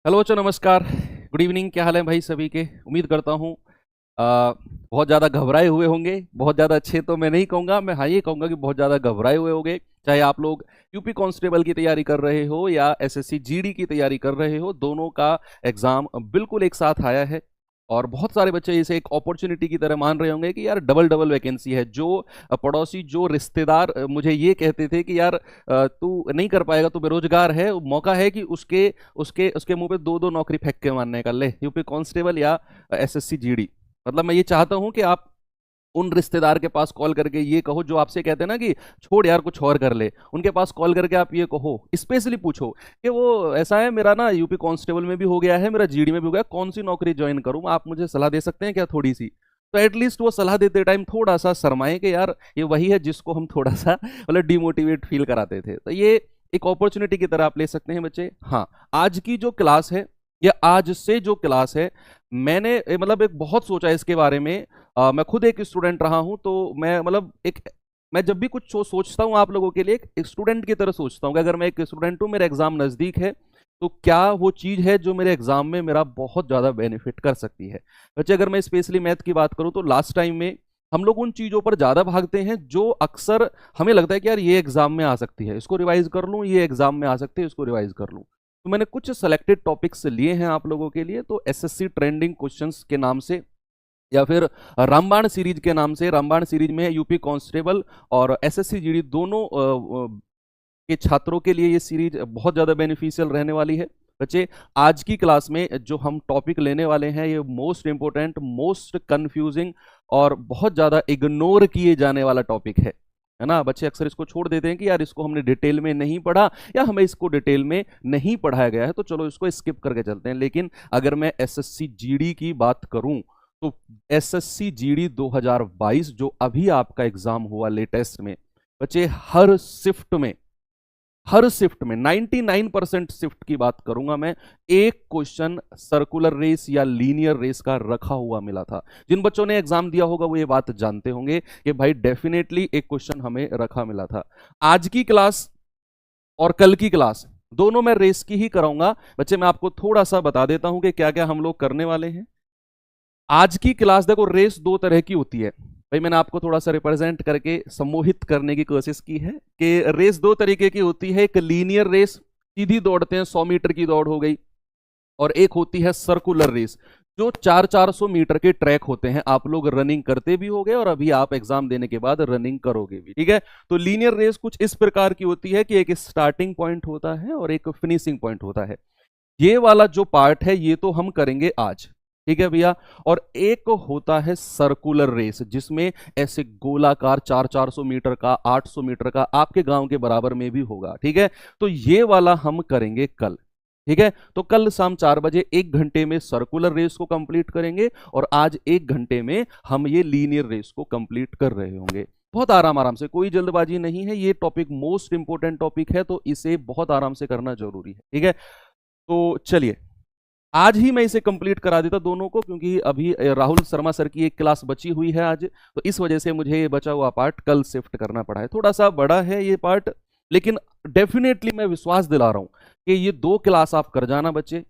Hello बच्चों, नमस्कार। Good evening. क्या हाल है भाई सभी के? उम्मीद करता हूँ बहुत ज़्यादा घबराए हुए होंगे। बहुत ज़्यादा अच्छे तो मैं नहीं कहूँगा, मैं हाँ ये कहूँगा कि बहुत ज़्यादा घबराए हुए होंगे। चाहे आप लोग यूपी कांस्टेबल की तैयारी कर रहे हो या एसएससी जीडी की तैयारी कर रहे हो, दोनों का एग्ज़ाम बिल्कुल एक साथ आया है। और बहुत सारे बच्चे इसे एक अपॉर्चुनिटी की तरह मान रहे होंगे कि यार डबल डबल वैकेंसी है। जो पड़ोसी, जो रिश्तेदार मुझे ये कहते थे कि यार तू नहीं कर पाएगा, तू बेरोजगार है, मौका है कि उसके उसके उसके मुंह पे दो दो नौकरी फेंक के मारने का, ले यूपी कांस्टेबल या एसएससी जीडी। मतलब मैं ये चाहता हूं कि आप उन रिश्तेदार के पास कॉल करके ये कहो जो आपसे कहते हैं ना कि छोड़ यार कुछ और कर ले, उनके पास कॉल करके आप ये कहो, स्पेशली पूछो कि वो ऐसा है, मेरा ना यूपी कांस्टेबल में भी हो गया है, मेरा जीडी में भी हो गया, कौन सी नौकरी ज्वाइन करूं, आप मुझे सलाह दे सकते हैं क्या थोड़ी सी? तो एटलीस्ट वो सलाह देते टाइम थोड़ा सा शर्माए कि यार ये वही है जिसको हम थोड़ा सा मतलब डिमोटिवेट फील कराते थे। तो ये एक अपॉर्चुनिटी की तरह आप ले सकते हैं बच्चे। हाँ, आज की जो क्लास है या आज से जो क्लास है, मैंने मतलब एक बहुत सोचा इसके बारे में। मैं खुद एक स्टूडेंट रहा हूं, तो मैं मतलब एक मैं जब भी कुछ सोचता हूं आप लोगों के लिए एक स्टूडेंट की तरह सोचता हूं कि अगर मैं एक स्टूडेंट हूं, मेरा एग्जाम नजदीक है, तो क्या वो चीज है जो मेरे एग्जाम में मेरा बहुत ज्यादा बेनिफिट कर सकती है। बच्चे, अगर मैं स्पेशली मैथ की बात करूं तो लास्ट टाइम में हम लोग उन चीजों पर ज्यादा भागते हैं जो अक्सर हमें लगता है कि यार ये एग्जाम में आ सकती है, इसको रिवाइज कर लूं, ये एग्जाम में आ सकती है, इसको रिवाइज कर लूं। तो मैंने कुछ सेलेक्टेड टॉपिक्स लिए हैं आप लोगों के लिए, तो एसएससी ट्रेंडिंग क्वेश्चंस के नाम से या फिर रामबाण सीरीज के नाम से, रामबाण सीरीज में यूपी कांस्टेबल और एसएससी जीडी दोनों के छात्रों के लिए ये सीरीज बहुत ज़्यादा बेनिफिशियल रहने वाली है। बच्चे, आज की क्लास में जो हम टॉपिक लेने वाले हैं ये मोस्ट इंपॉर्टेंट, मोस्ट कंफ्यूजिंग और बहुत ज़्यादा इग्नोर किए जाने वाला टॉपिक है ना। बच्चे अक्सर इसको छोड़ देते हैं कि यार इसको हमने डिटेल में नहीं पढ़ा या हमें इसको डिटेल में नहीं पढ़ाया गया है, तो चलो इसको स्किप करके चलते हैं। लेकिन अगर मैं एसएससी जीडी की बात करूं तो एसएससी जीडी 2022 जो अभी आपका एग्जाम हुआ लेटेस्ट में, बच्चे हर शिफ्ट में 99% शिफ्ट की बात करूंगा मैं, एक क्वेश्चन सर्कुलर रेस या लीनियर रेस का रखा हुआ मिला था। जिन बच्चों ने एग्जाम दिया होगा वो ये बात जानते होंगे कि भाई डेफिनेटली एक क्वेश्चन हमें रखा मिला था। आज की क्लास और कल की क्लास दोनों मैं रेस की ही कराऊंगा। बच्चे, मैं आपको थोड़ा सा बता देता हूं कि क्या क्या हम लोग करने वाले हैं। आज की क्लास देखो, रेस दो तरह की होती है भाई, मैंने आपको थोड़ा सा रिप्रेजेंट करके सम्मोहित करने की कोशिश की है कि रेस दो तरीके की होती है। एक लीनियर रेस, सीधी दौड़ते हैं, 100 मीटर की दौड़ हो गई, और एक होती है सर्कुलर रेस जो 400 मीटर के ट्रैक होते हैं। आप लोग रनिंग करते भी होगे और अभी आप एग्जाम देने के बाद रनिंग करोगे भी, ठीक है। तो लीनियर रेस कुछ इस प्रकार की होती है कि एक स्टार्टिंग पॉइंट होता है और एक फिनिशिंग पॉइंट होता है। ये वाला जो पार्ट है ये तो हम करेंगे आज, ठीक है भैया। और एक होता है सर्कुलर रेस जिसमें ऐसे गोलाकार 400 मीटर का, 800 मीटर का, आपके गांव के बराबर में भी होगा, ठीक है। तो ये वाला हम करेंगे कल, ठीक है। तो कल शाम 4 बजे 1 घंटे में सर्कुलर रेस को कंप्लीट करेंगे और आज 1 घंटे में हम ये लीनियर रेस को कंप्लीट कर रहे होंगे। बहुत आराम आराम से, कोई जल्दबाजी नहीं है। ये टॉपिक मोस्ट इंपोर्टेंट टॉपिक है, तो इसे बहुत आराम से करना जरूरी है, ठीक है। तो चलिए, आज ही मैं इसे कंप्लीट करा देता दोनों को, क्योंकि अभी राहुल शर्मा सर की एक क्लास बची हुई है आज, तो इस वजह से मुझे ये बचा हुआ पार्ट कल शिफ्ट करना पड़ा है। थोड़ा सा बड़ा है ये पार्ट, लेकिन डेफिनेटली मैं विश्वास दिला रहा हूं कि ये 2 क्लास आप कर जाना बच्चे,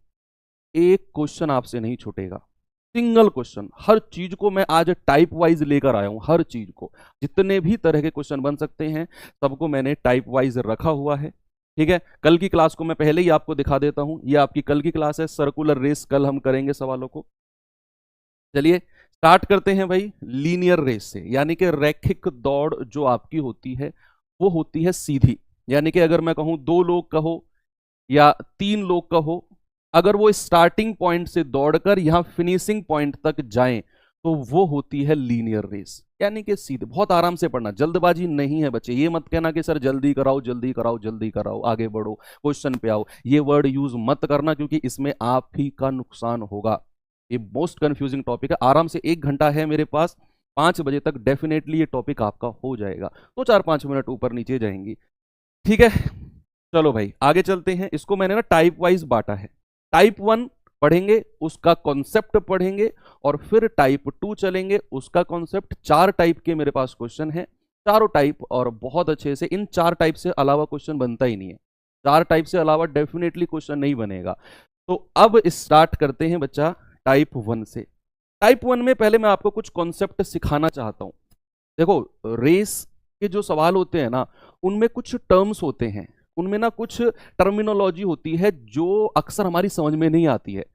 एक क्वेश्चन आपसे नहीं छूटेगा, सिंगल क्वेश्चन। हर चीज को मैं आज टाइप वाइज लेकर आया हूं, हर चीज को, जितने भी तरह के क्वेश्चन बन सकते हैं सबको मैंने टाइप वाइज रखा हुआ है, ठीक है। कल की क्लास को मैं पहले ही आपको दिखा देता हूं, ये आपकी कल की क्लास है, सर्कुलर रेस कल हम करेंगे सवालों को। चलिए स्टार्ट करते हैं भाई लीनियर रेस से, यानी कि रैखिक दौड़ जो आपकी होती है वो होती है सीधी। यानी कि अगर मैं कहूं 2 लोग कहो या 3 लोग कहो, अगर वो स्टार्टिंग पॉइंट से दौड़कर यहां फिनिशिंग पॉइंट तक जाएं तो वो होती है लीनियर रेस, यानी कि सीधे। बहुत आराम से पढ़ना, जल्दबाजी नहीं है बच्चे। ये मत कहना कि सर जल्दी कराओ जल्दी कराओ जल्दी कराओ, आगे बढ़ो, क्वेश्चन पे आओ, ये वर्ड यूज मत करना, क्योंकि इसमें आप ही का नुकसान होगा। ये मोस्ट कंफ्यूजिंग टॉपिक है। आराम से 1 घंटा है मेरे पास, 5 बजे तक डेफिनेटली ये टॉपिक आपका हो जाएगा, तो 4-5 मिनट ऊपर नीचे जाएंगी, ठीक है। चलो भाई आगे चलते हैं। इसको मैंने ना टाइप वाइज बांटा है। टाइप 1 पढ़ेंगे, उसका कॉन्सेप्ट पढ़ेंगे, और फिर टाइप 2 चलेंगे, उसका कॉन्सेप्ट। 4 टाइप के मेरे पास क्वेश्चन है, चारों टाइप, और बहुत अच्छे से। इन 4 टाइप से अलावा क्वेश्चन बनता ही नहीं है, 4 टाइप से अलावा डेफिनेटली क्वेश्चन नहीं बनेगा। तो अब स्टार्ट करते हैं बच्चा टाइप 1 से। टाइप 1 में पहले मैं आपको कुछ कॉन्सेप्ट सिखाना चाहता हूं। देखो, रेस के जो सवाल होते हैं ना, उनमें कुछ टर्म्स होते हैं, उनमें ना कुछ टर्मिनोलॉजी होती है जो अक्सर हमारी समझ में नहीं आती है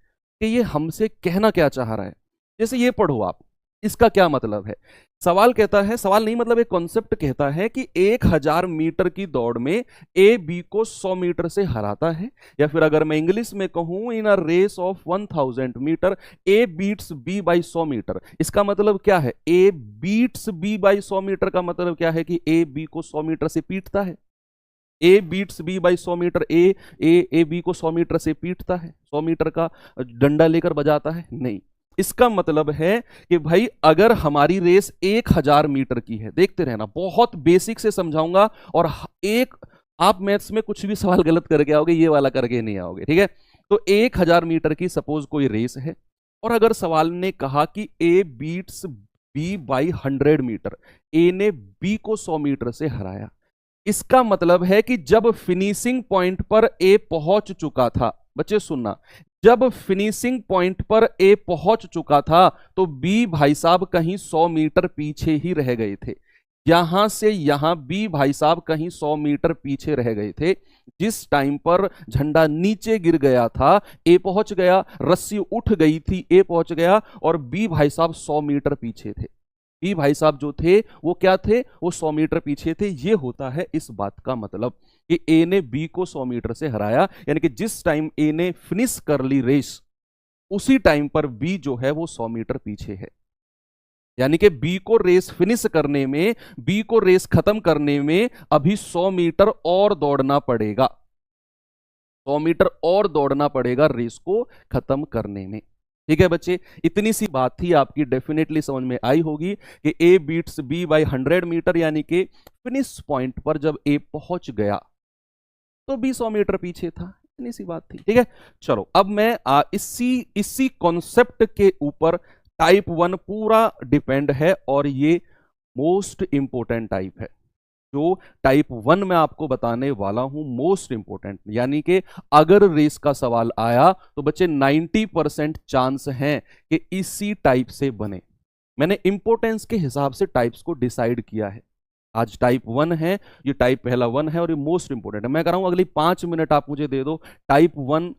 कि ये हमसे कहना क्या चाह रहा है। जैसे ये पढ़ो आप, इसका क्या मतलब है। सवाल कहता है, सवाल नहीं मतलब एक कॉन्सेप्ट कहता है कि 1000 मीटर की दौड़ में ए बी को 100 मीटर से हराता है, या फिर अगर मैं इंग्लिश में कहूं, in a race of 1000 metre A beats B by 100 metre. इसका मतलब क्या है, A beats B by 100 metre का मतलब क्या है कि ए बी को 100 मीटर से पीटता है। A beats B by 100 metre, A B को 100 मीटर से पीटता है, 100 मीटर का डंडा लेकर बजाता है, नहीं। इसका मतलब है कि भाई अगर हमारी रेस 1000 मीटर की है, देखते रहना, बहुत बेसिक से समझाऊंगा, और एक आप मैथ्स में कुछ भी सवाल गलत करके आओगे, ये वाला करके नहीं आओगे, ठीक है। तो 1000 मीटर की सपोज कोई रेस है, और अगर सवाल ने कहा कि A beats B by 100 metre, A ने बी को 100 मीटर से हराया, इसका मतलब है कि जब फिनिशिंग पॉइंट पर ए पहुंच चुका था, बच्चे सुनना, जब फिनिशिंग पॉइंट पर ए पहुंच चुका था तो बी भाई साहब कहीं 100 मीटर पीछे ही रह गए थे। यहां से यहां बी भाई साहब कहीं 100 मीटर पीछे रह गए थे। जिस टाइम पर झंडा नीचे गिर गया था, ए पहुंच गया, रस्सी उठ गई थी, ए पहुंच गया, और बी भाई साहब 100 मीटर पीछे थे। बी भाई साहब जो थे वो क्या थे, वो 100 मीटर पीछे थे। ये होता है इस बात का मतलब कि ए ने बी को 100 मीटर से हराया, यानी कि जिस टाइम ए ने फिनिश कर ली रेस, उसी टाइम पर बी जो है वो 100 मीटर पीछे है। यानी कि बी को रेस फिनिश करने में, बी को रेस खत्म करने में अभी 100 मीटर और दौड़ना पड़ेगा, 100 मीटर और दौड़ना पड़ेगा रेस को खत्म करने में। ठीक है बच्चे, इतनी सी बात थी, आपकी डेफिनेटली समझ में आई होगी कि A beats B by 100 metre, यानी कि फिनिश पॉइंट पर जब ए पहुंच गया तो बी 100 मीटर पीछे था। इतनी सी बात थी, ठीक है। चलो अब मैं इसी कॉन्सेप्ट के ऊपर टाइप 1 पूरा डिपेंड है, और ये मोस्ट इंपोर्टेंट टाइप है। जो टाइप 1 में आपको बताने वाला हूं, मोस्ट इंपोर्टेंट, यानी कि अगर रेस का सवाल आया तो बच्चे 90% चांस हैं कि इसी टाइप से बने। मैंने इंपोर्टेंस के हिसाब से टाइप्स को डिसाइड किया है। आज टाइप 1 है, ये टाइप पहला 1 है, और ये मोस्ट इंपोर्टेंट है। मैं कह रहा हूं अगली 5 मिनट आप मुझे दे दो, टाइप 1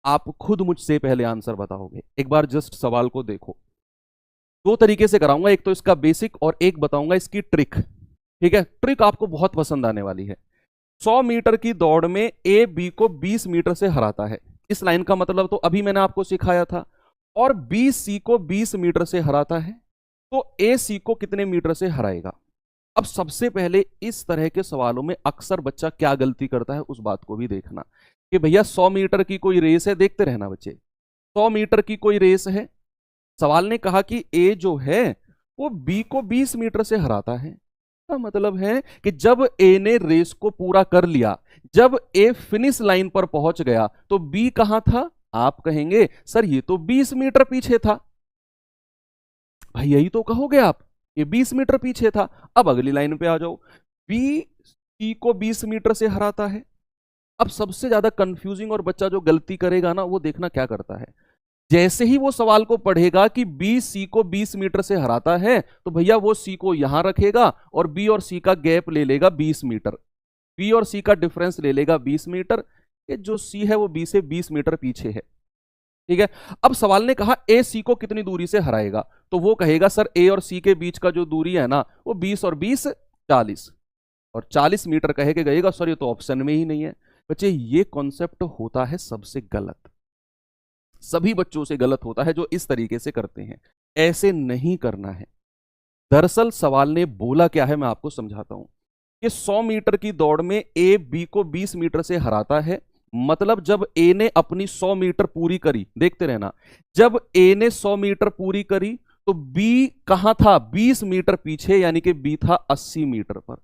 आप खुद मुझसे पहले आंसर बताओगे। एक बार जस्ट सवाल को देखो, 2 तरीके से कराऊंगा, एक तो इसका बेसिक और एक बताऊंगा इसकी ट्रिक। ठीक है, ट्रिक आपको बहुत पसंद आने वाली है। 100 मीटर की दौड़ में ए बी को 20 मीटर से हराता है। इस लाइन का मतलब तो अभी मैंने आपको सिखाया था। और बी सी को 20 मीटर से हराता है, तो ए सी को कितने मीटर से हराएगा। अब सबसे पहले इस तरह के सवालों में अक्सर बच्चा क्या गलती करता है, उस बात को भी देखना कि भैया 100 मीटर की कोई रेस है, देखते रहना बच्चे, 100 मीटर की कोई रेस है, सवाल ने कहा कि ए जो है वो बी को 20 मीटर से हराता है। का मतलब है कि जब ए ने रेस को पूरा कर लिया, जब ए फिनिश लाइन पर पहुंच गया, तो बी कहां था। आप कहेंगे सर ये तो 20 मीटर पीछे था। भाई यही तो कहोगे आप, ये 20 मीटर पीछे था। अब अगली लाइन पे आ जाओ, बी सी को 20 मीटर से हराता है। अब सबसे ज्यादा कंफ्यूजिंग और बच्चा जो गलती करेगा ना, वो देखना क्या करता है। जैसे ही वो सवाल को पढ़ेगा कि बी सी को 20 मीटर से हराता है, तो भैया वो सी को यहां रखेगा और बी और सी का गैप ले लेगा 20 मीटर, बी और सी का डिफरेंस ले लेगा 20 मीटर। ये जो सी है वो बी से 20 मीटर पीछे है। ठीक है, अब सवाल ने कहा ए सी को कितनी दूरी से हराएगा, तो वो कहेगा सर ए और सी के बीच का जो दूरी है ना, वो 20 और 20 40, और 40 मीटर कहे के गएगा। सर ये तो ऑप्शन में ही नहीं है। बच्चे ये कॉन्सेप्ट होता है सबसे गलत, सभी बच्चों से गलत होता है जो इस तरीके से करते हैं। ऐसे नहीं करना है। दरअसल सवाल ने बोला क्या है, मैं आपको समझाता हूं कि 100 मीटर की दौड़ में ए बी को 20 मीटर से हराता है। मतलब जब ए ने अपनी 100 मीटर पूरी करी, देखते रहना, जब ए ने 100 मीटर पूरी करी तो बी कहां था, 20 मीटर पीछे, यानी कि बी था 80 मीटर पर।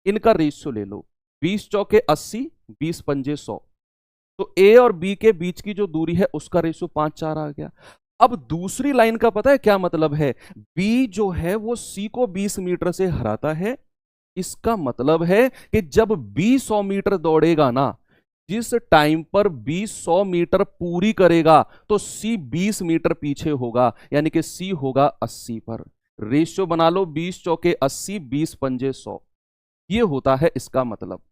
इनका रेशियो ले लो, 20 चौके 80, 20 पंजे 100, तो ए और बी के बीच की जो दूरी है उसका रेशियो 5-4 आ गया। अब दूसरी लाइन का पता है क्या मतलब है, बी जो है वो सी को 20 मीटर से हराता है। इसका मतलब है कि जब बी 100 मीटर दौड़ेगा ना, जिस टाइम पर बी 100 मीटर पूरी करेगा तो सी 20 मीटर पीछे होगा, यानी कि सी होगा 80 पर। रेशियो बना लो, 20 चौके 80, 20 पंजे 100। ये होता है इसका मतलब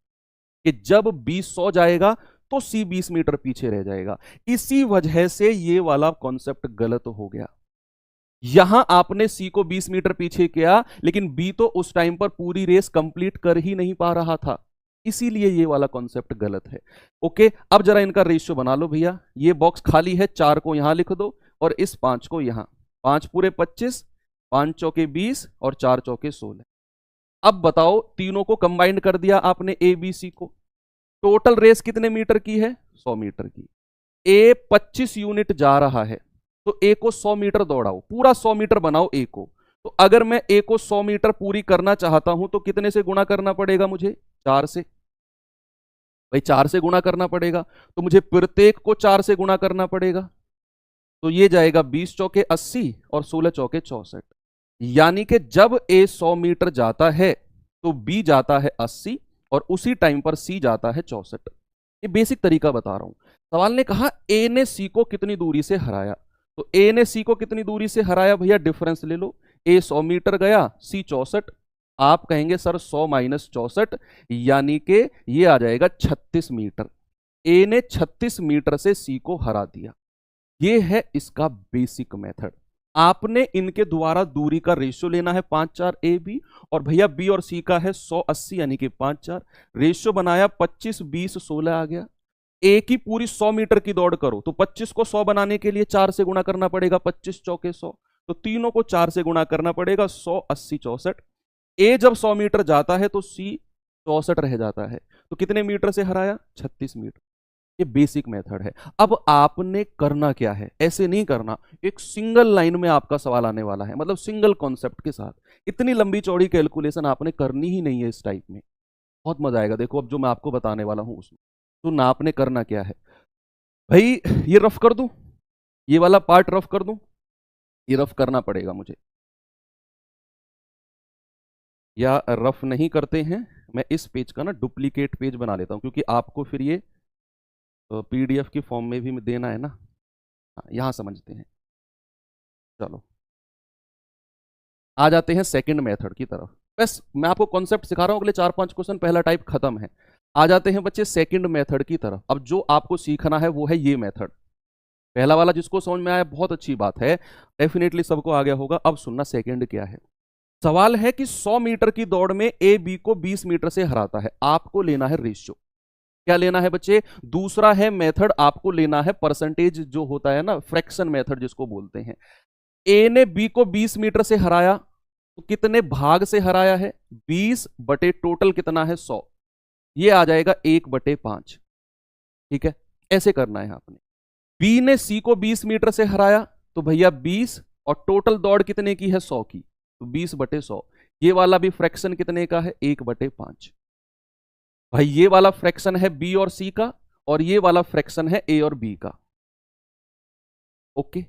कि जब बी 100 जाएगा तो सी 20 मीटर पीछे रह जाएगा। इसी वजह से ये वाला कॉन्सेप्ट गलत हो गया। यहां आपने सी को 20 मीटर पीछे किया, लेकिन बी तो उस टाइम पर पूरी रेस कंप्लीट कर ही नहीं पा रहा था, इसीलिए ये वाला कॉन्सेप्ट गलत है। ओके, अब जरा इनका रेशियो बना लो भैया। ये बॉक्स खाली है, 4 को यहां लिख दो और इस 5 को यहां। 5 पूरे 25, 5 चौके 20 और 4 चौके 16। अब बताओ, तीनों को कंबाइंड कर दिया आपने, ए बी सी को। टोटल रेस कितने मीटर की है? 100 मीटर की। ए 25 यूनिट जा रहा है, तो ए को 100 मीटर दौड़ाओ, पूरा 100 मीटर बनाओ ए को। तो अगर मैं ए को 100 मीटर पूरी करना चाहता हूं तो कितने से गुणा करना पड़ेगा मुझे? 4 से। भाई 4 से गुणा करना पड़ेगा, तो मुझे प्रत्येक को 4 से गुणा करना पड़ेगा। तो ये जाएगा 20 चौके 80 और 16 चौके 64। यानी कि जब ए 100 मीटर जाता है तो बी जाता है 80 और उसी टाइम पर सी जाता है 64। ये बेसिक तरीका बता रहा हूं। सवाल ने कहा ए ने सी को कितनी दूरी से हराया, तो ए ने सी को कितनी दूरी से हराया भैया? डिफरेंस ले लो। ए 100 मीटर गया, सी 64। आप कहेंगे सर 100 माइनस 64, यानी कि ये आ जाएगा 36 मीटर। ए ने 36 मीटर से सी को हरा दिया। ये है इसका बेसिक मेथड। आपने इनके द्वारा दूरी का रेशियो लेना है 5 4 ए बी, और भैया बी और सी का है 100 80 यानी कि 5 4। रेशियो बनाया 25 20 16 आ गया। ए की पूरी 100 मीटर की दौड़ करो तो 25 को 100 बनाने के लिए 4 से गुणा करना पड़ेगा, 25 चौके 100। तो तीनों को 4 से गुणा करना पड़ेगा, 100 80 64। ए जब 100 मीटर जाता है तो सी 64 रह जाता है, तो कितने मीटर से हराया? 36 मीटर। ये बेसिक मेथड है। अब आपने करना क्या है, ऐसे नहीं करना, एक सिंगल लाइन में आपका सवाल आने वाला है, मतलब सिंगल कॉन्सेप्ट के साथ। इतनी लंबी चौड़ी कैलकुलेशन आपने करनी ही नहीं है इस टाइप में। बहुत मजा आएगा। देखो अब जो मैं आपको बताने वाला हूं उसमें तो ना आपने करना क्या है भाई, ये रफ कर दूं, ये वाला पार्ट रफ कर दूं, ये रफ करना पड़ेगा मुझे, या रफ नहीं करते हैं, मैं इस पेज का ना डुप्लीकेट पेज बना लेता हूं, क्योंकि आपको फिर ये पीडीएफ की फॉर्म में भी देना है ना। हाँ, यहां समझते हैं। चलो आ जाते हैं सेकंड मेथड की तरफ। बस मैं आपको कॉन्सेप्ट सिखा रहा हूं, अगले 4 5 क्वेश्चन पहला टाइप खत्म है। आ जाते हैं बच्चे सेकंड मेथड की तरफ। अब जो आपको सीखना है वो है ये मेथड। पहला वाला जिसको समझ में आया बहुत अच्छी बात है, डेफिनेटली सबको आ गया होगा। अब सुनना सेकंड क्या है। सवाल है कि 100 मीटर की दौड़ में ए बी को 20 मीटर से हराता है, आपको लेना है रेशियो। क्या लेना है बच्चे? दूसरा है मेथड, आपको लेना है परसेंटेज, जो होता है ना फ्रैक्शन मेथड जिसको बोलते हैं। ए ने बी को 20 मीटर से हराया, तो कितने भाग से हराया है? 20 बटे टोटल कितना है? 100। ये आ जाएगा 1/5। ठीक है, ऐसे करना है आपने। बी ने सी को 20 मीटर से हराया, तो भैया 20 और टोटल दौड़ कितने की है? 100 की, तो 20/100। ये वाला भी फ्रैक्शन कितने का है? 1/5। भाई ये वाला फ्रैक्शन है बी और सी का, और ये वाला फ्रैक्शन है ए और बी का। ओके,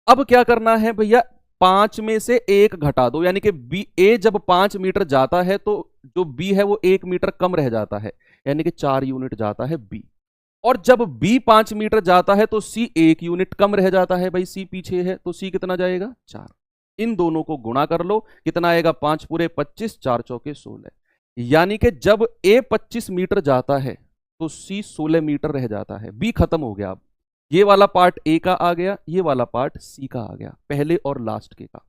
अब क्या करना है भैया? 5 में से 1 घटा दो, यानी कि बी ए जब 5 मीटर जाता है तो जो बी है वो 1 मीटर कम रह जाता है, यानी कि 4 यूनिट जाता है बी। और जब बी 5 मीटर जाता है तो सी 1 यूनिट कम रह जाता है, भाई सी पीछे है, तो सी कितना जाएगा? 4। इन दोनों को गुणा कर लो, कितना आएगा? 5 पूरे 25, 4 चौके 16। यानी कि जब ए 25 मीटर जाता है तो सी 16 मीटर रह जाता है, बी खत्म हो गया। अब ये वाला पार्ट ए का आ गया, ये वाला पार्ट सी का आ गया, पहले और लास्ट के का।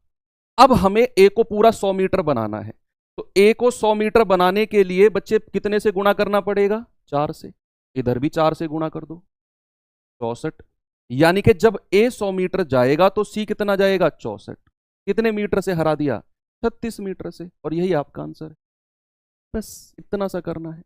अब हमें ए को पूरा 100 मीटर बनाना है, तो ए को 100 मीटर बनाने के लिए बच्चे कितने से गुणा करना पड़ेगा? 4 से। इधर भी 4 से गुणा कर दो, 64। यानी कि जब ए 100 मीटर जाएगा तो सी कितना जाएगा? 64। कितने मीटर से हरा दिया? 36 मीटर से। और यही आपका आंसर है। बस इतना सा करना है,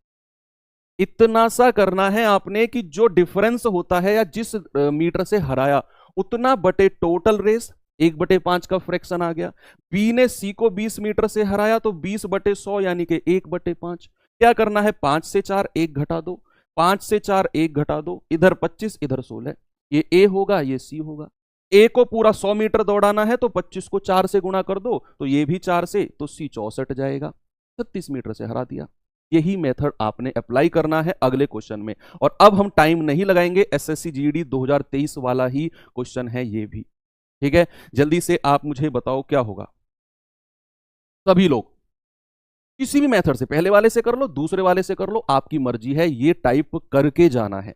इतना सा करना है आपने कि जो डिफरेंस होता है या जिस मीटर से हराया उतना बटे टोटल रेस, 1/5 का फ्रैक्शन आ गया। बी ने सी को 20 मीटर से हराया तो 20/100 यानी कि 1/5। क्या करना है? 5 से 4 1 घटा दो, 5 से 4 1 घटा दो, इधर 25 इधर 16। ये ए होगा, ये सी होगा। ए को पूरा 100 मीटर दौड़ाना है तो 25 को 4 से गुणा कर दो, तो ये भी 4 से, तो सी 64 जाएगा। 36 मीटर से हरा दिया। यही मेथड आपने अप्लाई करना है अगले क्वेश्चन में। और अब हम टाइम नहीं लगाएंगे, एसएससी जीडी 2023 वाला ही क्वेश्चन है ये भी। ठीक है, जल्दी से आप मुझे बताओ क्या होगा। सभी लोग किसी भी मेथड से, पहले वाले से कर लो, दूसरे वाले से कर लो, आपकी मर्जी है, ये टाइप करके जाना है।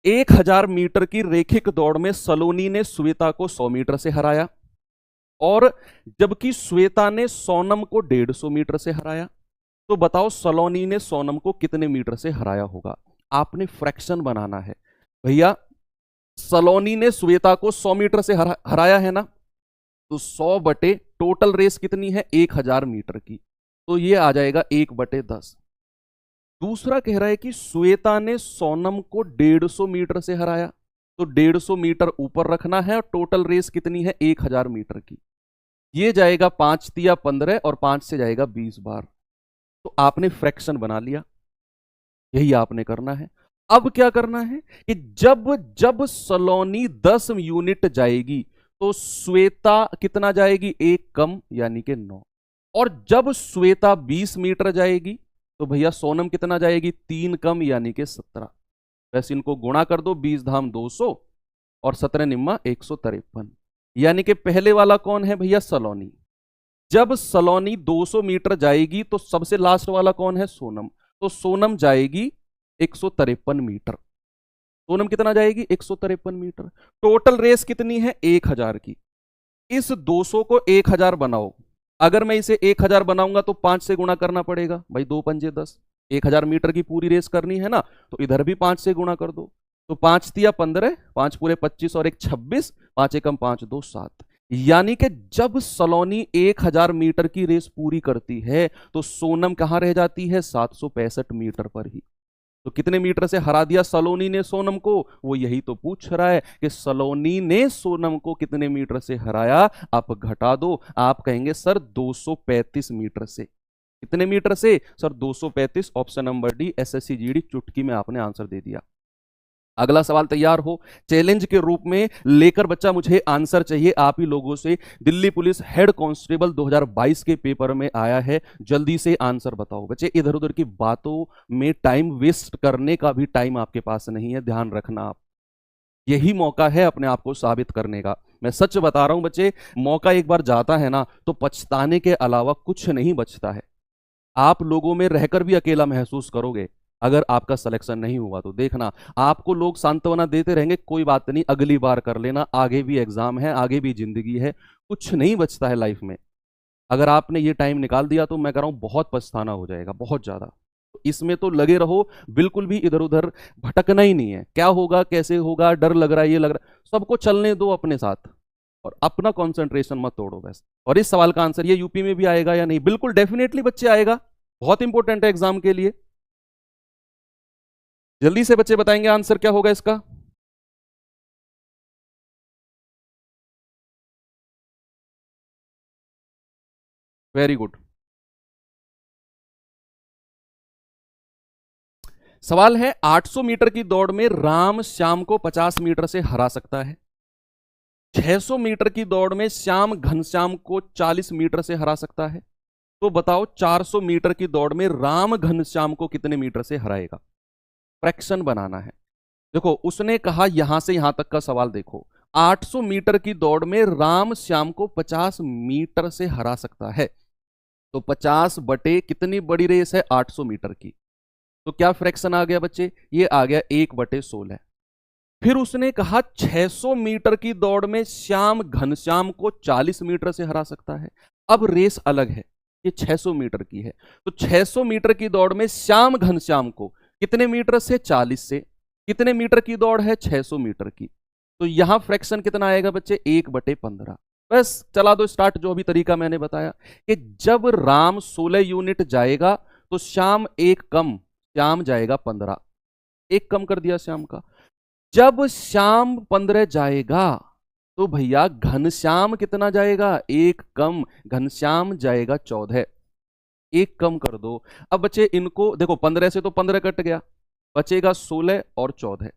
1000 मीटर की रेखिक दौड़ में सलोनी ने श्वेता को 100 मीटर से हराया, और जबकि श्वेता ने सोनम को 150 मीटर से हराया। तो बताओ सलोनी ने सोनम को कितने मीटर से हराया होगा। आपने फ्रैक्शन बनाना है भैया। सलोनी ने श्वेता को 100 मीटर से हराया है ना, तो 100 बटे टोटल रेस कितनी है 1000 मीटर की, तो ये आ जाएगा 1/10। दूसरा कह रहा है कि श्वेता ने सोनम को 150 मीटर से हराया, तो 150 मीटर ऊपर रखना है, और टोटल रेस कितनी है 1000 मीटर की। ये जाएगा 5 तिया 15 और 5 से जाएगा 20 बार। तो आपने फ्रैक्शन बना लिया, यही आपने करना है। अब क्या करना है कि जब जब सलोनी 10 यूनिट जाएगी तो श्वेता कितना जाएगी, 1 कम यानी कि 9। और जब श्वेता 20 मीटर जाएगी तो भैया सोनम कितना जाएगी, 3 कम यानी कि 17। वैसे इनको गुणा कर दो, 20 धाम 200 और 17 निम्मा 153, यानी कि पहले वाला कौन है भैया, सलोनी। जब सलोनी 200 मीटर जाएगी तो सबसे लास्ट वाला कौन है, सोनम। तो सोनम जाएगी 153 मीटर। सोनम कितना जाएगी, 153 मीटर। टोटल रेस कितनी है 1000 की। इस 200 को 1000 बनाओ। अगर मैं इसे 1000 बनाऊंगा तो 5 से गुणा करना पड़ेगा भाई, 2 पंजे 10। 1000 मीटर की पूरी रेस करनी है ना, तो इधर भी 5 से गुणा कर दो। तो 5 तिया 15, 5 पूरे 25 और 1 26, 5 एकम 5 2 7। यानी कि जब सलोनी 1000 मीटर की रेस पूरी करती है तो सोनम कहां रह जाती है, 765 मीटर पर ही। तो कितने मीटर से हरा दिया सलोनी ने सोनम को, वो यही तो पूछ रहा है कि सलोनी ने सोनम को कितने मीटर से हराया। आप घटा दो, आप कहेंगे सर 235 मीटर से। कितने मीटर से sir, 235। Option number D, SSC GD, चुटकी में आपने आंसर दे दिया। अगला सवाल तैयार हो, चैलेंज के रूप में लेकर बच्चा मुझे आंसर चाहिए आप ही लोगों से। दिल्ली पुलिस हेड कांस्टेबल 2022 के पेपर में आया है, जल्दी से आंसर बताओ बच्चे। इधर उधर की बातों में टाइम वेस्ट करने का भी टाइम आपके पास नहीं है, ध्यान रखना आप। यही मौका है अपने आप को साबित करने का। मैं सच बता रहा हूं बच्चे, मौका एक बार जाता है ना तो पछताने के अलावा कुछ नहीं बचता है। आप लोगों में रहकर भी अकेला महसूस करोगे अगर आपका सिलेक्शन नहीं हुआ तो। देखना, आपको लोग सांत्वना देते रहेंगे, कोई बात नहीं, अगली बार कर लेना, आगे भी एग्जाम है, आगे भी जिंदगी है, कुछ नहीं बचता है लाइफ में। अगर आपने ये टाइम निकाल दिया तो मैं कह रहा हूं बहुत पछताना हो जाएगा, बहुत ज्यादा। तो इसमें तो लगे रहो, बिल्कुल भी इधर उधर भटकना ही नहीं है। क्या होगा, कैसे होगा, डर लग रहा है, ये लग रहा है, सबको चलने दो अपने साथ, और अपना कंसंट्रेशन मत तोड़ो बस। और इस सवाल का आंसर, ये यूपी में भी आएगा या नहीं, बिल्कुल डेफिनेटली बच्चे आएगा, बहुत इंपॉर्टेंट है एग्जाम के लिए। जल्दी से बच्चे बताएंगे आंसर क्या होगा इसका। Very good. सवाल है, 800 मीटर की दौड़ में राम श्याम को 50 मीटर से हरा सकता है। 600 मीटर की दौड़ में श्याम घनश्याम को 40 मीटर से हरा सकता है। तो बताओ 400 मीटर की दौड़ में राम घनश्याम को कितने मीटर से हराएगा। फ्रैक्शन बनाना है। देखो उसने कहा यहां से यहां तक का सवाल देखो, 800 मीटर की दौड़ में राम श्याम को 50 मीटर से हरा सकता है। तो 50 बटे कितनी बड़ी रेस है 800 मीटर की, तो क्या फ्रैक्शन आ गया बच्चे, ये आ गया 1/16। फिर उसने कहा 600 मीटर की दौड़ में श्याम घनश्याम को 40 मीटर से हरा सकता है। अब रेस अलग है, ये 600 मीटर की है, तो 600 मीटर की दौड़ में श्याम घनश्याम को कितने मीटर से, 40 से। कितने मीटर की दौड़ है, 600 मीटर की, तो यहां फ्रैक्शन कितना आएगा बच्चे, 1/15। बस चला दो स्टार्ट, जो भी तरीका मैंने बताया कि जब राम 16 यूनिट जाएगा तो श्याम 1 कम, श्याम जाएगा 15, 1 कम कर दिया श्याम का। जब श्याम 15 जाएगा तो भैया घनश्याम कितना जाएगा, 1 कम, घनश्याम जाएगा 14, 1 कम कर दो। अब बच्चे इनको देखो, 15 से तो 15 कट गया, बचेगा 16 और 14,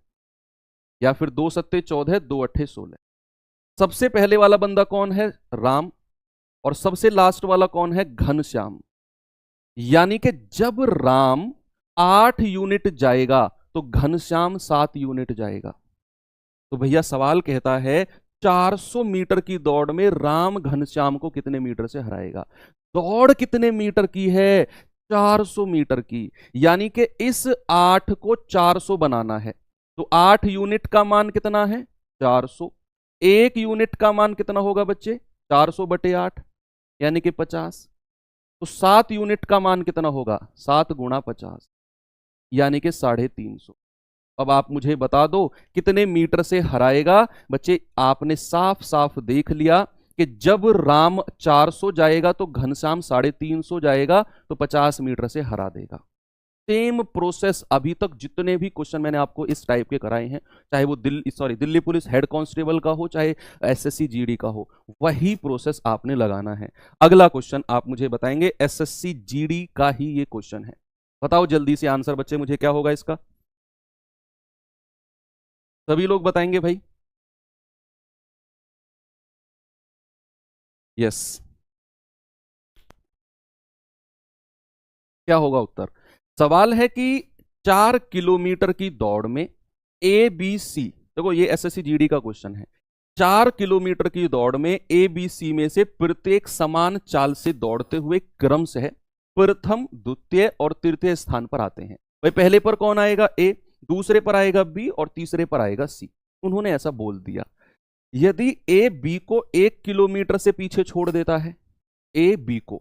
या फिर 2 सत्ते 14, 2 अट्ठे 16। सबसे पहले वाला बंदा कौन है, राम, और सबसे लास्ट वाला कौन है, घनश्याम। यानी कि जब राम 8 यूनिट जाएगा तो घनश्याम 7 यूनिट जाएगा। तो भैया सवाल कहता है 400 मीटर की दौड़ में राम घनश्याम को कितने मीटर से हराएगा। दौड़ कितने मीटर की है? 400 मीटर की। यानी कि इस 8 को 400 बनाना है। तो 8 यूनिट का मान कितना है? 400। 1 यूनिट का मान कितना होगा बच्चे? 400 बटे 8 यानी कि 50। तो 7 यूनिट का मान कितना होगा? 7 गुणा 50 यानी कि 350। अब आप मुझे बता दो कितने मीटर से हराएगा। बच्चे आपने साफ साफ देख लिया कि जब राम 400 जाएगा तो घनश्याम 350 जाएगा, तो 50 मीटर से हरा देगा। सेम प्रोसेस अभी तक जितने भी क्वेश्चन मैंने आपको इस टाइप के कराए हैं, चाहे वो दिल्ली पुलिस हेड कांस्टेबल का हो, चाहे एसएससी जीडी का हो, वही प्रोसेस आपने लगाना है। अगला क्वेश्चन आप मुझे बताएंगे, एसएससी जीडी का ही ये क्वेश्चन है। बताओ जल्दी से आंसर बच्चे, मुझे क्या होगा इसका? सभी लोग बताएंगे भाई? यस, क्या होगा उत्तर? सवाल है कि 4 किलोमीटर की दौड़ में ए बी सी, देखो ये एसएससी जीडी का क्वेश्चन है। 4 किलोमीटर की दौड़ में ए बी सी में से प्रत्येक समान चाल से दौड़ते हुए क्रम से प्रथम, द्वितीय और तृतीय स्थान पर आते हैं। भाई पहले पर कौन आएगा? ए, दूसरे पर आएगा बी और तीसरे पर आएगा सी। उन्होंने ऐसा बोल दिया। यदि ए बी को 1 किलोमीटर से पीछे छोड़ देता है, ए बी को,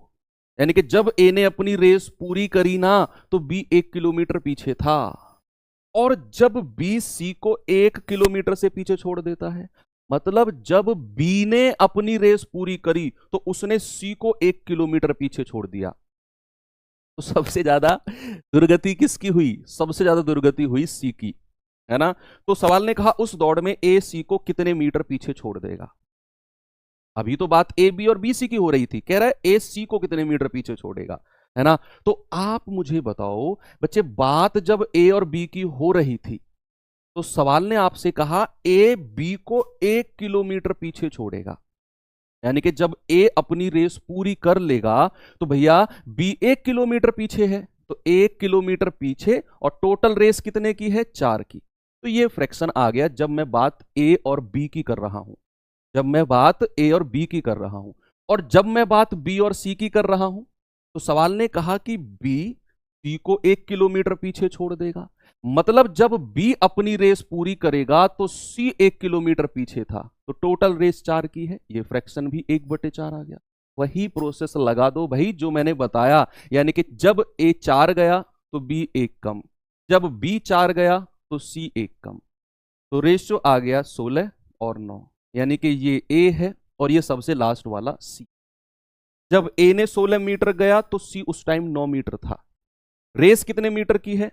यानी कि जब ए ने अपनी रेस पूरी करी ना तो बी 1 किलोमीटर पीछे था, और जब बी सी को 1 किलोमीटर से पीछे छोड़ देता है, मतलब जब बी ने अपनी रेस पूरी करी तो उसने सी को 1 किलोमीटर पीछे छोड़ दिया। तो सबसे ज्यादा दुर्गति किसकी हुई? सबसे ज्यादा दुर्गति हुई सी की, है ना। तो सवाल ने कहा उस दौड़ में ए सी को कितने मीटर पीछे छोड़ देगा। अभी तो बात ए बी और बी सी की हो रही थी, कह रहा है ए सी को कितने मीटर पीछे छोड़ेगा, है ना। तो आप मुझे बताओ बच्चे, बात जब ए और बी की हो रही थी तो सवाल ने आपसे कहा ए बी को 1 किलोमीटर पीछे छोड़ेगा, यानी कि जब ए अपनी रेस पूरी कर लेगा तो भैया बी 1 किलोमीटर पीछे है, तो 1 किलोमीटर पीछे, और टोटल रेस कितने की है? 4 की। तो ये फ्रैक्शन आ गया जब मैं बात ए और बी की कर रहा हूं, जब मैं बात ए और बी की कर रहा हूं। और जब मैं बात बी और सी की कर रहा हूं तो सवाल ने कहा कि बी सी को 1 किलोमीटर पीछे छोड़ देगा, मतलब जब बी अपनी रेस पूरी करेगा तो सी 1 किलोमीटर पीछे था, तो टोटल रेस 4 की है, ये फ्रैक्शन भी 1/4 आ गया। वही प्रोसेस लगा दो भाई जो मैंने बताया, यानी कि जब ए 4 गया तो बी 1 कम, जब बी 4 गया तो सी 1 कम, तो रेशियो आ गया 16 और 9, यानी कि ये ए है और ये सबसे लास्ट वाला सी। जब ए ने 16 मीटर गया तो सी उस टाइम 9 मीटर था। रेस कितने मीटर की है?